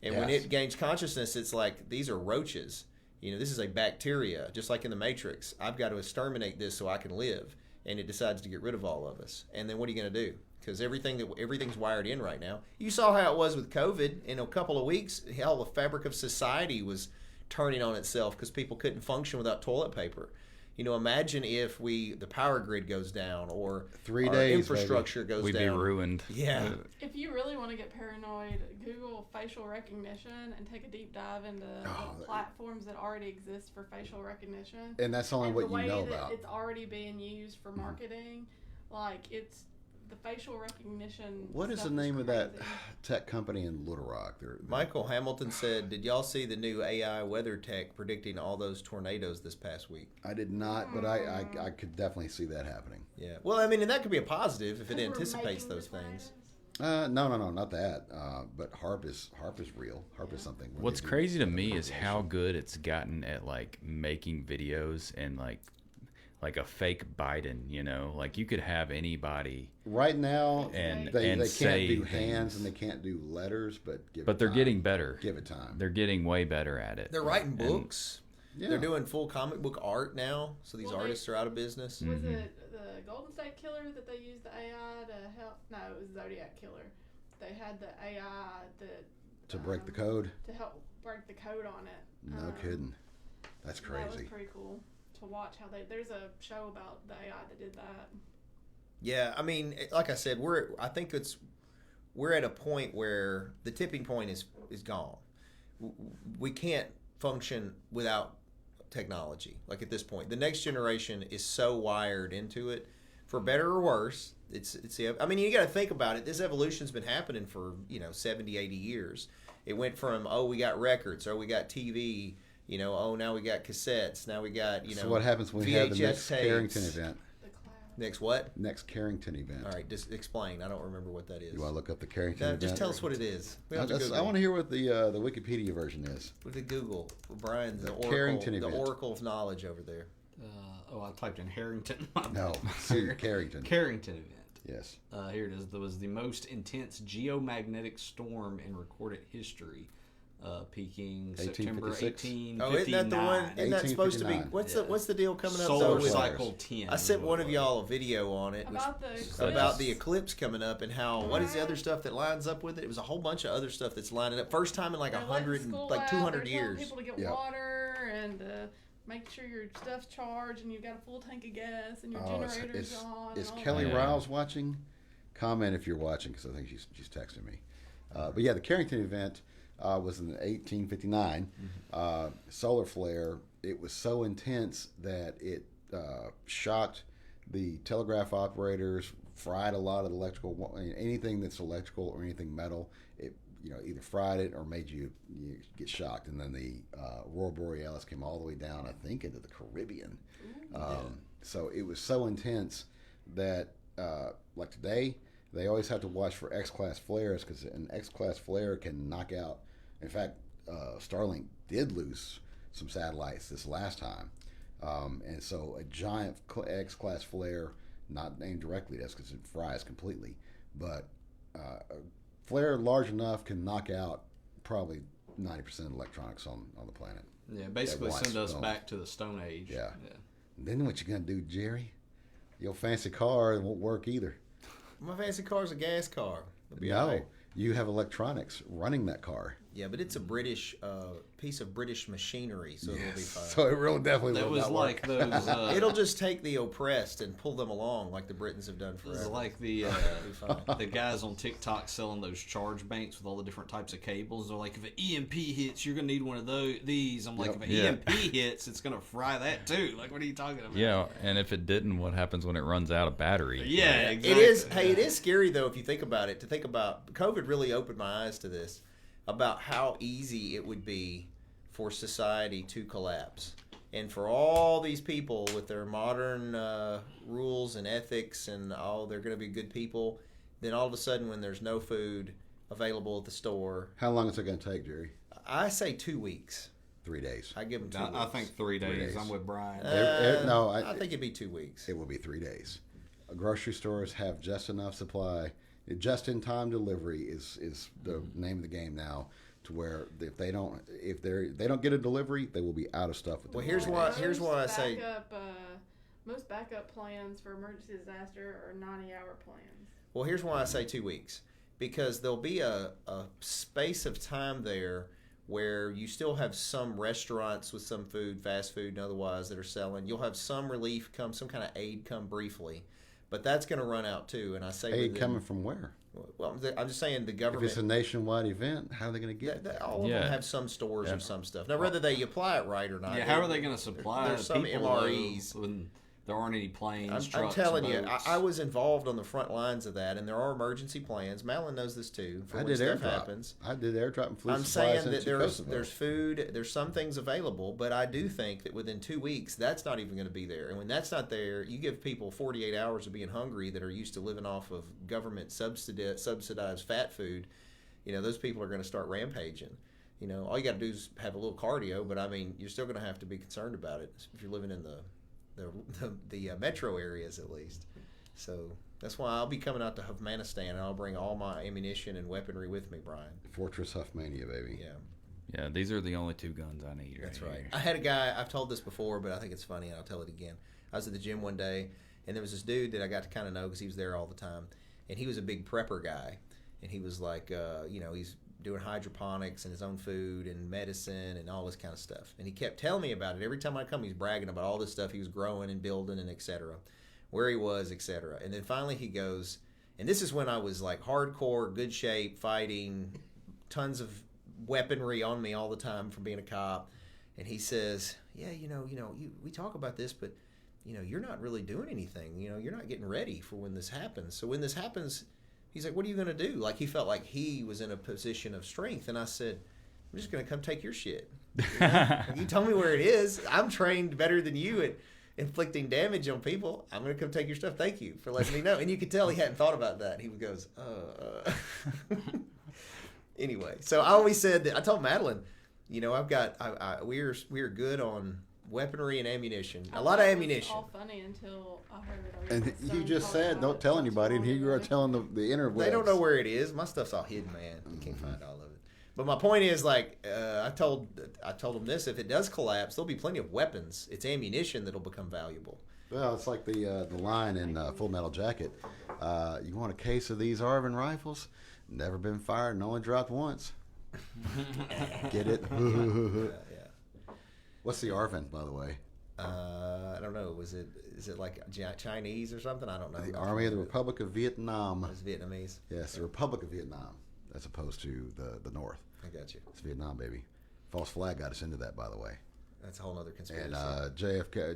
And when Yes. it gains consciousness, it's like, these are roaches. This is a bacteria, just like in the Matrix. I've got to exterminate this so I can live. And it decides to get rid of all of us. And then what are you going to do? Because everything's wired in right now. You saw how it was with COVID. In a couple of weeks, hell, the fabric of society was turning on itself because people couldn't function without toilet paper. Imagine if the power grid goes down or 3 our days, infrastructure goes We'd down. be ruined. Yeah. If you really want to get paranoid, Google facial recognition and take a deep dive into the platforms that already exist for facial recognition. And that's only And what the way you know that about. it's already being used for marketing, like it's the facial recognition. What is stuff the name of that crazy. tech company in Little Rock? Michael Hamilton said, "Did y'all see the new AI weather tech predicting all those tornadoes this past week?" I did not, but I could definitely see that happening. Yeah. Well, I mean, and that could be a positive if it 'Cause we're anticipates making those the things. No, not that. But HARP is real. HARP is something. where What's they do crazy to weather me is manipulation. how good it's gotten at like making videos and like a fake Biden, like you could have anybody, Right now, And- they and can't say do hands things. and they can't do letters, but but they're time. getting better. Give it time. They're getting way better at it. They're writing And- books. Yeah. They're doing full comic book art now, so these Well, they- artists are out of business. Was it the Golden State Killer that they used the AI to help? No, it was Zodiac Killer. They had the AI that to break the code. to help break the code on it. No kidding. That's That was crazy. pretty cool to watch how there's a show about the AI that did that. Yeah, I mean, like I said, we're at a point where the tipping point is gone. We can't function without technology. Like at this point, the next generation is so wired into it, for better or worse. I mean, you got to think about it. This evolution's been happening for 70, 80 years. It went from we got records, we got TV, now we got cassettes, now we got So what happens when we have the next tapes. Carrington event? Next what? Next Carrington event. All right, just explain. I don't remember what that is. You want to look up the Carrington event? Just tell us what it is. We don't have to I Google. want to hear what the Wikipedia version is. With the Google, Brian's the Carrington oracle, the event. oracle of knowledge over there. I typed in Harrington. No, see, Carrington. Carrington event. Yes. Here it is. There was the most intense geomagnetic storm in recorded history, peaking September 1856? 1859. Oh, isn't that the one? Isn't that supposed to be? 1859. What's the deal coming up? Solar though with- cycle 10. I sent one of y'all a video on it About the eclipse coming up and how what is the other stuff that lines up with it? It was a whole bunch of other stuff that's lining up. First time in like 100, like 200 years. People to get Yep. water and make sure your stuff's charged and you've got a full tank of gas and your Oh, generator's on. is and all Kelly that. Riles watching? Comment if you're watching, because I think she's texting me. But yeah, the Carrington event was in 1859. Solar flare. It was so intense that it shocked the telegraph operators, fried a lot of the electrical, anything that's electrical or anything metal. It either fried it or made you get shocked. And then the Aurora Borealis came all the way down, I think, into the Caribbean. So it was so intense that like today, they always have to watch for X-class flares, because an X-class flare can knock out. In fact, Starlink did lose some satellites this last time, and so a giant X-class flare, not named directly, that's because it fries completely, but a flare large enough can knock out probably 90% of electronics on the planet. Yeah, basically That send us watch back to the Stone Age. Yeah. Then what you gonna do, Jerry? Your fancy car won't work either. My fancy car's a gas car. It'll be No, all right. you have electronics running that car. Yeah, but it's a British piece of British machinery, so it'll be fine. So it really definitely That will was not like work. those. It'll just take the oppressed and pull them along like the Britons have done It was forever. like the It'll be fine. the guys on TikTok selling those charge banks with all the different types of cables. They're like, if an EMP hits, you're gonna need one of these. I'm like, Yep. if an Yeah. EMP hits, it's gonna fry that too. Like, what are you talking about? Yeah, and if it didn't, what happens when it runs out of battery? Yeah, exactly. It is. Hey, it is scary though if you think about it. To think about COVID really opened my eyes to this, about how easy it would be for society to collapse, and for all these people with their modern rules and ethics and they're going to be good people. Then all of a sudden, when there's no food available at the store, How long is it going to take, Jerry? I say 2 weeks. 3 days. I give them 2 I weeks. think 3 days. days. I'm with Brian. No, I think it'd be 2 weeks. It will be 3 days. Grocery stores have just enough supply. Just-in-time delivery is the name of the game now. To where if they don't get a delivery, they will be out of stuff. Well, here's why I say Most backup plans for emergency disaster are 90-hour plans. Well, here's why I say 2 weeks. Because there'll be a space of time there where you still have some restaurants with some food, fast food and otherwise, that are selling. You'll have some relief come, some kind of aid come briefly. But that's going to run out too. And I say aid coming from where? Well, I'm just saying the If government. it's a nationwide event, how are they going to get it? All of Yeah. them have some stores or some stuff. Now, whether they apply it right or not. Yeah, how are they going to supply There's some people MREs. though, when there aren't any planes, I'm trucks, telling you, boats? I was involved on the front lines of that, and there are emergency plans. Madeline knows this too. For I when did stuff airdrop. happens. I did airdrop and flew I'm supplies saying that into Kosovo. there's food, there's some things available, but I do think that within 2 weeks, that's not even going to be there. And when that's not there, you give people 48 hours of being hungry that are used to living off of government subsidized fat food. Those people are going to start rampaging. All you got to do is have a little cardio, but I mean, you're still going to have to be concerned about it if you're living in the metro areas at least. So that's why I'll be coming out to Huffmanistan, and I'll bring all my ammunition and weaponry with me, Brian. Fortress Huffmania, baby. Yeah. Yeah, these are the only two guns I need. That's right right. here. I had a guy, I've told this before, but I think it's funny, and I'll tell it again. I was at the gym one day, and there was this dude that I got to kind of know because he was there all the time, and he was a big prepper guy, and he was like, he's doing hydroponics and his own food and medicine and all this kind of stuff. And he kept telling me about it. Every time I come, he's bragging about all this stuff he was growing and building and et cetera, where he was, et cetera. And then finally he goes, And this is when I was like hardcore, good shape, fighting, tons of weaponry on me all the time from being a cop. And he says, yeah, we talk about this, but you're not really doing anything. You're not getting ready for when this happens. So when this happens, he's like, what are you going to do? Like, he felt like he was in a position of strength. And I said, I'm just going to come take your shit. Like, you tell me where it is. I'm trained better than you at inflicting damage on people. I'm going to come take your stuff. Thank you for letting me know. And you could tell he hadn't thought about that. He goes, Anyway, so I always said that. I told Madeline, I've got, we're good on weaponry and ammunition. A lot of ammunition. All funny until I heard it. And you just said, don't tell anybody, and here you are telling the interwebs. They don't know where it is. My stuff's all hidden, man. You can't find all of it. But my point is, like, I told them this: if it does collapse, there'll be plenty of weapons. It's ammunition that'll become valuable. Well, it's like the line in Full Metal Jacket. You want a case of these Arvin rifles? Never been fired and only dropped once. Get it? Yeah. What's the Arvin, by the way? I don't know. Is it like Chinese or something? I don't know. The Army of the Republic of Vietnam. It's Vietnamese. Yes, the Republic of Vietnam, as opposed to the North. I got you. It's Vietnam, baby. False flag got us into that, by the way. That's a whole other conspiracy. And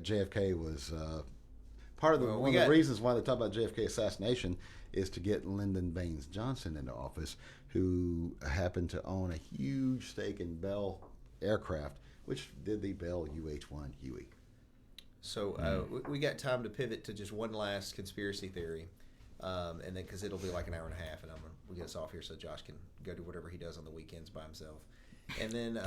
JFK was part of one of the reasons why they talk about JFK assassination is to get Lyndon Baines Johnson into office, who happened to own a huge stake in Bell Aircraft, which did the Bell UH-1 Huey. So we got time to pivot to just one last conspiracy theory, and then because it'll be like an hour and a half, and we'll get us off here so Josh can go do whatever he does on the weekends by himself. And then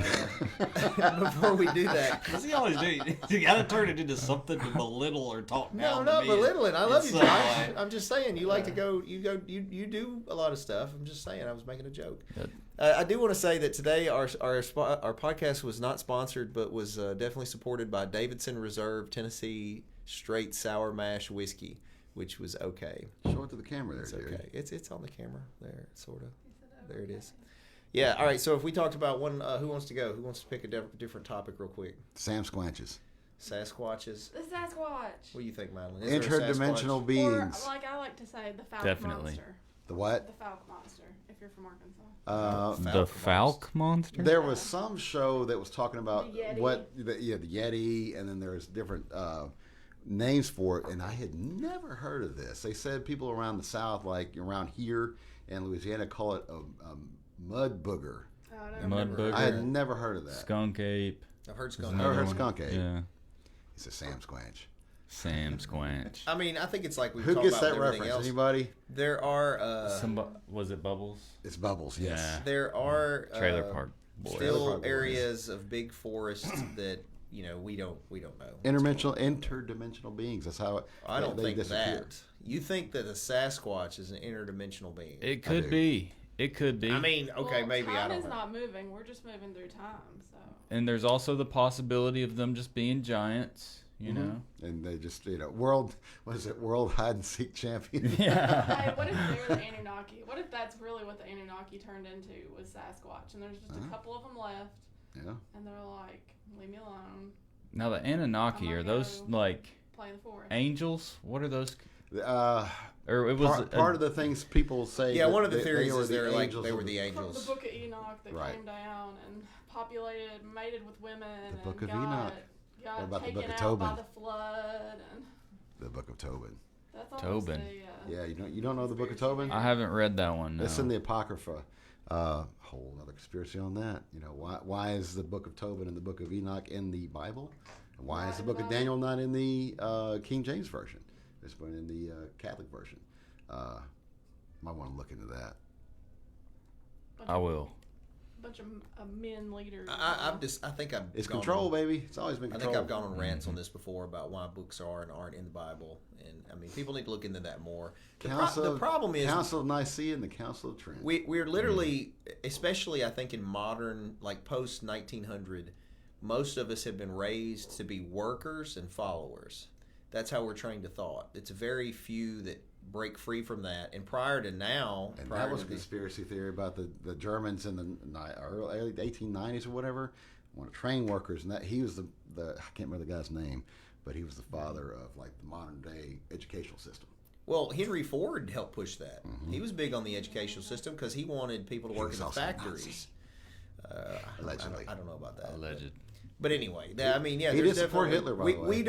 before we do that, What's he always do? You got to turn it into something to belittle or talk no, down. I'm not to me. belittling. I love you, So, Josh. I'm just saying you like to go. You do a lot of stuff. I'm just saying. I was making a joke. I do want to say that today our podcast was not sponsored, but was definitely supported by Davidson Reserve Tennessee Straight Sour Mash Whiskey, which was okay. Show it to the camera there, It's Jerry. okay. It's on the camera there, sort of. There it is. Yeah. All right. So if we talked about one, who wants to go? Who wants to pick a different topic real quick? Sam Squanches. Sasquatches. The Sasquatch. What do you think, Madeline? Is there a Interdimensional Sasquatch? beings. Or, like I like to say, the Falk Definitely. Monster. The what? The Falk Monster, if you're from Arkansas. The Falk monster? There was some show that was talking about The Yeti. the Yeti, and then there's different names for it, and I had never heard of this. They said people around the South, like around here in Louisiana, call it a mud booger. Oh, I don't Mud remember. booger. I had never heard of that. Skunk ape. I've heard There's skunk. another Never heard one. skunk ape. Yeah. It's a Sam Squanch. Sam Squanch. I mean, I think it's like we Who talked gets about that with everything reference? else. Anybody? There are Was it Bubbles? It's Bubbles. Yes. Yeah. there are Trailer Park Boys. Trailer still Park Boys. areas of big forests that we don't know. Interdimensional beings. That's how I don't they think disappear. that. You think that a Sasquatch is an interdimensional being? It I could do. be. It could be. I mean, okay, Well, maybe I time don't is know. not moving. We're just moving through time. So. And there's also the possibility of them just being giants, you know? And they just, world hide and seek champion. Yeah. Hey, what if they're the Anunnaki? What if that's really what the Anunnaki turned into was Sasquatch, and there's just a couple of them left, Yeah. and they're like, leave me alone, Now, the Anunnaki, I'm are gonna those go. like play in the forest. angels? What are those? Uh, Or it was part of the things people say. Yeah, that one of the they theories were is the they were angels of the From angels. the Book of Enoch that Right. came down and mated with women, The Book and of Enoch. got What about the taken Book of out Tobin? by the flood, and The Book of Tobin. that's almost Tobin. the, Yeah, you don't know the Book of Tobin? I haven't read that one. No. It's in the Apocrypha. Whole other conspiracy on that. Why is the Book of Tobin and the Book of Enoch in the Bible? And why is the Book of Daniel not in the King James version? It's been in the Catholic version. Might want to look into that. I will. bunch of men leaders. I think I've It's gone control, on- baby. It's always been I control. think I've gone on rants on this before about why books are and aren't in the Bible, and I mean people need to look into that more. The problem is Council of Nicaea and the Council of Trent. we're literally, especially I think in modern, like post 1900, most of us have been raised to be workers and followers. That's how we're trained to thought. It's very few that break free from that. And prior to now, And prior that was to a conspiracy theory about the Germans in the early 1890s or whatever want to train workers, and that he was the I can't remember the guy's name, but he was the father of like the modern day educational system. Well, Henry Ford helped push that. He was big on the educational system because he wanted people to work in was the also factories. Allegedly. I don't know about that. Alleged. But anyway, I mean, yeah, he there's did support definitely Hitler, by the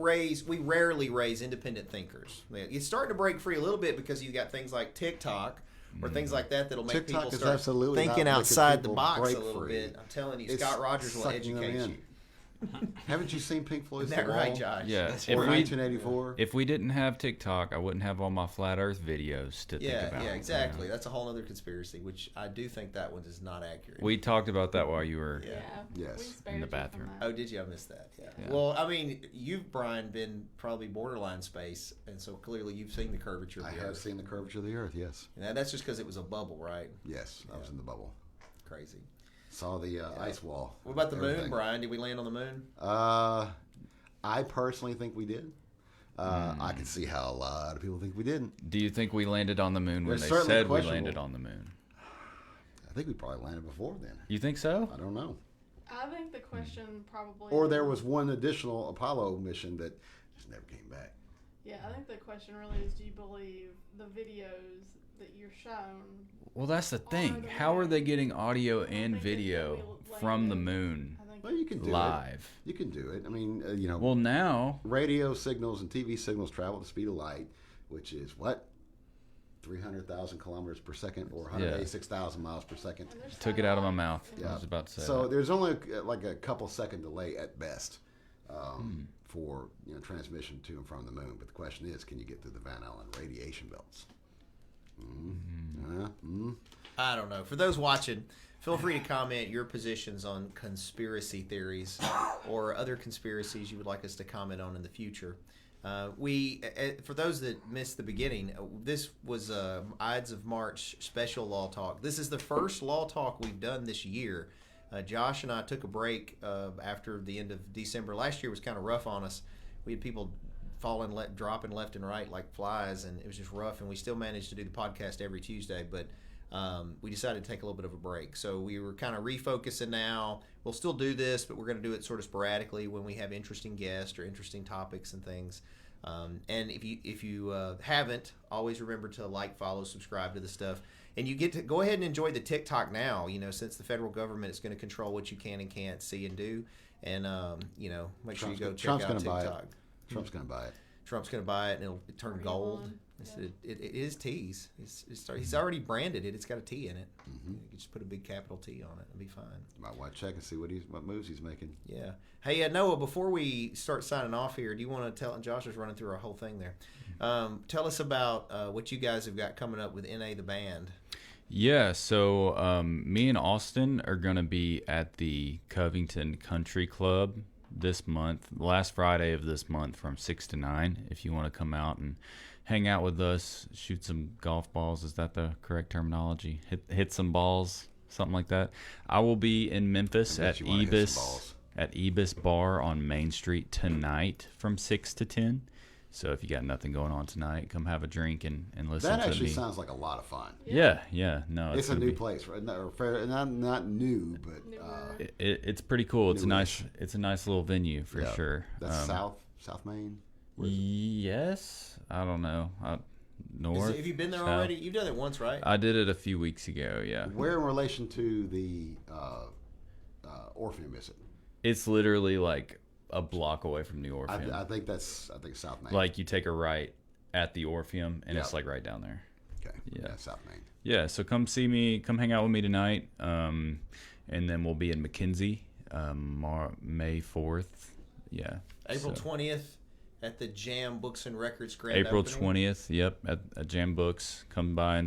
way. we rarely raise independent thinkers. It's starting to break free a little bit because you got things like TikTok or things like that'll make TikTok people is start absolutely thinking not making outside the people box a break little free. bit. I'm telling you, It's Scott Rogers will sucking them educate in. you. Haven't you seen Pink Floyd's Isn't The that right, Wall? Josh? Yeah, That's if Or right. we- 1984? If we didn't have TikTok, I wouldn't have all my flat Earth videos to think about. Yeah, exactly. you know? That's a whole other conspiracy, which I do think that one is not accurate. We talked about that while you were. Yeah. Yes. We spared In the you from bathroom. that. Oh, did you? I missed that. Yeah. Yeah. Well, I mean, you've, Brian, been probably borderline space, and so clearly you've seen the curvature of I the have Earth. seen the curvature of the Earth, yes. And that's just because it was a bubble, right? Yes, I was in the bubble. Crazy. Saw the ice wall. What about the moon, Everything. Brian? Did we land on the moon? I personally think we did. I can see how a lot of people think we didn't. Do you think we landed on the moon when There's they certainly said we questionable. landed on the moon? I think we probably landed before then. You think so? I don't know. I think the question probably. Or there was one additional Apollo mission that just never came back. Yeah, I think the question really is: do you believe the videos that you're shown? Well, that's the On thing. the How are moon. they getting audio I and think it's that video we from the landed. moon I think Well, you can do it. live? You can do it. I mean, Well, now radio signals and TV signals travel at the speed of light, which is what? 300,000 kilometers per second or 186,000 miles per second. and there's took it out of my satellites mouth. and- I was about to say. So that. there's only like a couple second delay at best for transmission to and from the moon. But the question is, can you get through the Van Allen radiation belts? I don't know. For those watching, feel free to comment your positions on conspiracy theories or other conspiracies you would like us to comment on in the future. For those that missed the beginning, this was Ides of March special law talk. This is the first law talk we've done this year. Josh and I took a break after the end of December. Last year was kind of rough on us. We had people dropping left and right like flies, and it was just rough. And we still managed to do the podcast every Tuesday, but we decided to take a little bit of a break. So we were kind of refocusing now. We'll still do this, but we're going to do it sort of sporadically when we have interesting guests or interesting topics and things. And if you haven't, always remember to like, follow, subscribe to the stuff. And you get to go ahead and enjoy the TikTok now, since the federal government is going to control what you can and can't see and do. And, make sure you go check out Trump's gonna buy TikTok. it. Trump's going to buy it. Trump's going to buy it, and it'll turn gold. It is T's. He's already branded it. It's got a T in it. You can just put a big capital T on it. It'll be fine. You might want to check and see what moves he's making. Yeah. Hey, Noah, before we start signing off here, do you want to tell, Josh is running through our whole thing there. Tell us about what you guys have got coming up with NA the Band. Yeah, so me and Austin are going to be at the Covington Country Club this month, last Friday of this month from 6 to 9. If you want to come out and hang out with us, shoot some golf balls. Is that the correct terminology? Hit some balls, something like that. I will be in Memphis I bet at you wanna hit some Ebis balls. at Ebis Bar on Main Street tonight from 6 to 10. So if you got nothing going on tonight, come have a drink and listen That to actually me. sounds like a lot of fun. Yeah, no, It's a gonna new be- place, right? Not new, but Newer. It's pretty cool. It's a Newish. nice little venue for yeah. sure. That's South Main. Yes, I don't know. North. Have you been there south? already? You've done it once, right? I did it a few weeks ago. Yeah, Where in relation to the Orpheum is it? it's literally like a block away from the Orpheum. I think South Main. Like you take a right at the Orpheum, and it's Yeah. like right down there. Okay. Yeah. South Main. Yeah, so come see me, come hang out with me tonight, and then we'll be in McKenzie, May 4th. Yeah, April so- 20th at the Jam Books and Records Grand April Opening. 20th. Yep, at Jam Books. Come by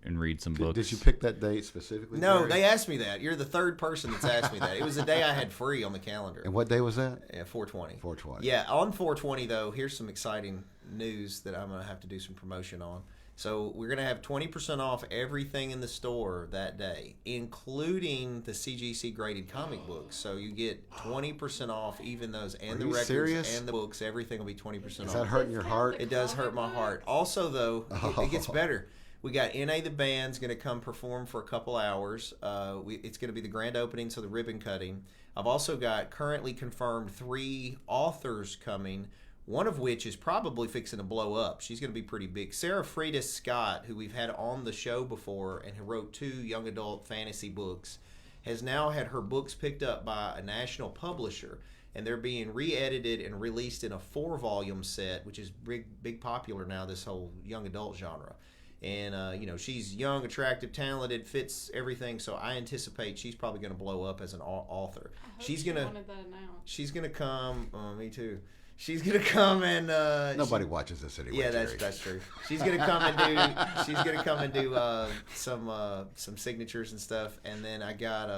and read some books. Did you pick that date specifically? No, Gary? they asked me that. You're the third person that's asked me that. It was the day I had free on the calendar. And what day was that? Yeah, 420. 420. Yeah, on 420 though, here's some exciting news that I'm gonna have to do some promotion on. So we're gonna have 20% off everything in the store that day, including the CGC graded comic books. So you get 20% off even those and Are the you records serious? and the books. Everything will be 20% Is off. that hurting your heart? It does hurt my heart. Also, though, it gets better. We got NA the Band's going to come perform for a couple hours. It's going to be the grand opening, so the ribbon cutting. I've also got currently confirmed 3 authors coming. one of which is probably fixing to blow up. She's going to be pretty big. Sarah Freitas Scott, who we've had on the show before and who wrote 2 young adult fantasy books, has now had her books picked up by a national publisher, and they're being re-edited and released in a 4-volume set, which is big popular now, this whole young adult genre. And, she's young, attractive, talented, fits everything, so I anticipate she's probably going to blow up as an author. She's wanted that announced. She's going to come, me too. She's gonna come and nobody watches this anyway. Yeah, Jerry. that's true. She's gonna come and do some signatures and stuff. And then I got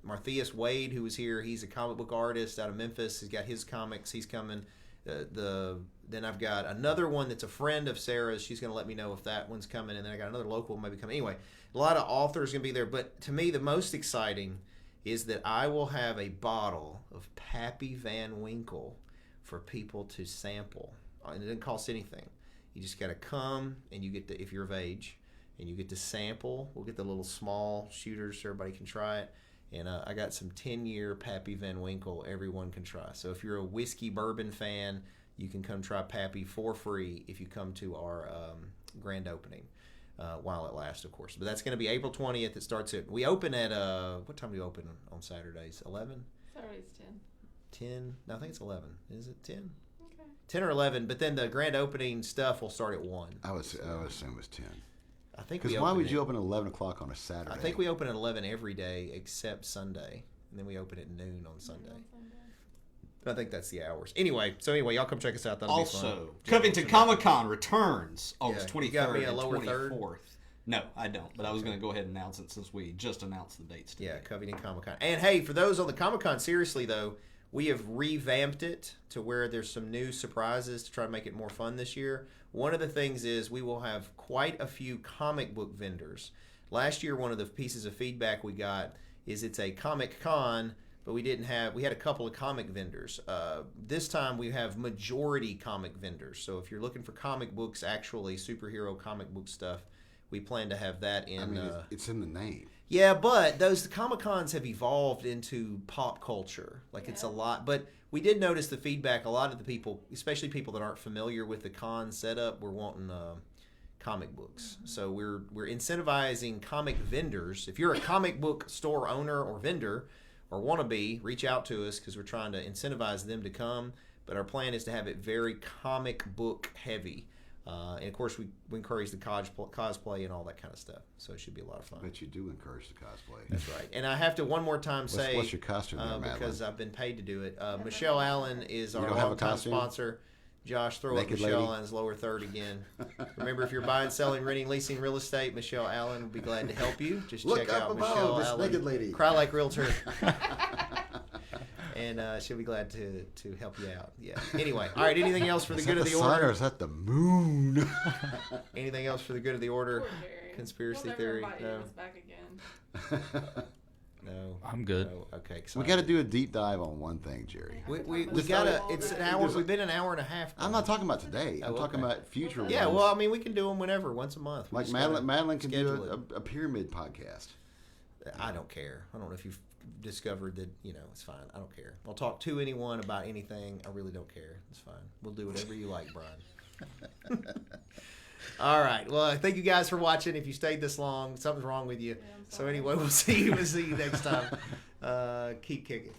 Martheus Wade, who was here. He's a comic book artist out of Memphis. He's got his comics. He's coming. Then I've got another one that's a friend of Sarah's. She's gonna let me know if that one's coming. And then I got another local one maybe coming. Anyway, a lot of authors gonna be there. But to me, the most exciting is that I will have a bottle of Pappy Van Winkle for people to sample, and it doesn't cost anything. You just got to come, and you get to, if you're of age, and you get to sample. We'll get the little small shooters so everybody can try it. And I got some 10-year Pappy Van Winkle everyone can try. So if you're a whiskey bourbon fan, you can come try Pappy for free if you come to our grand opening while it lasts, of course. But that's going to be April 20th. It starts at, we open at, what time do we open on Saturdays? 11? Saturday's 10. 10? No, I think it's 11. Is it 10? Okay. 10 or 11, but then the grand opening stuff will start at 1. I would assume it's 10. I think Because why would you open at 11 o'clock on a Saturday? I think we open at 11 every day except Sunday, and then we open at noon on Sunday. I think that's the hours. Anyway, y'all come check us out. That'll be fun. Also, Covington Comic Con returns August you got 23rd me a and lower 24th. third? No, I don't. But I was going to go ahead and announce it since we just announced the dates today. Yeah, Covington Comic Con. And hey, for those on the Comic Con, seriously though, we have revamped it to where there's some new surprises to try to make it more fun this year. One of the things is we will have quite a few comic book vendors. Last year, one of the pieces of feedback we got is it's a Comic Con, but we had a couple of comic vendors. This time we have majority comic vendors. So if you're looking for comic books, actually superhero comic book stuff, we plan to have that in. I mean, it's in the name. Yeah, but the Comic Cons have evolved into pop culture. Like it's a lot, but we did notice the feedback. A lot of the people, especially people that aren't familiar with the con setup, were wanting comic books. So we're incentivizing comic vendors. If you're a comic book store owner or vendor or want to be, reach out to us because we're trying to incentivize them to come. But our plan is to have it very comic book heavy. And of course, we encourage the cosplay and all that kind of stuff. So it should be a lot of fun. I bet you do encourage the cosplay. That's right. And I have to one more time say, what's your costume there, Madeline? because I've been paid to do it. Michelle Allen is our don't have a longtime costume? sponsor. Josh, throw Naked up Michelle lady? Allen's lower third again. Remember, if you're buying, selling, renting, leasing real estate, Michelle Allen will be glad to help you. Just Look check up out above, Michelle this Allen, naked lady. Cry Like Realtor. And she'll be glad to help you out. Yeah. Anyway, all right. Anything else for the Is good that of the sun or order? is that the moon? Anything else for the good of the order? Poor Jerry. Conspiracy We'll never theory? invite No. us back again. No. I'm good. No. Okay. We got to do a deep dive on one thing, Jerry. We Just gotta. all It's day. an hour. We've been an hour and a half. I'm not talking about today. I'm Oh, talking okay. about future Yeah, ones. well, I mean, we can do them whenever, once a month. We Like just gotta Madeline can schedule do a pyramid podcast. I don't care. I don't know if you've discovered that, it's fine. I don't care. I'll talk to anyone about anything. I really don't care. It's fine. We'll do whatever you like, Bryan. All right. Well, thank you guys for watching. If you stayed this long, something's wrong with you. I'm So sorry. anyway, we'll see you next time. Keep kicking.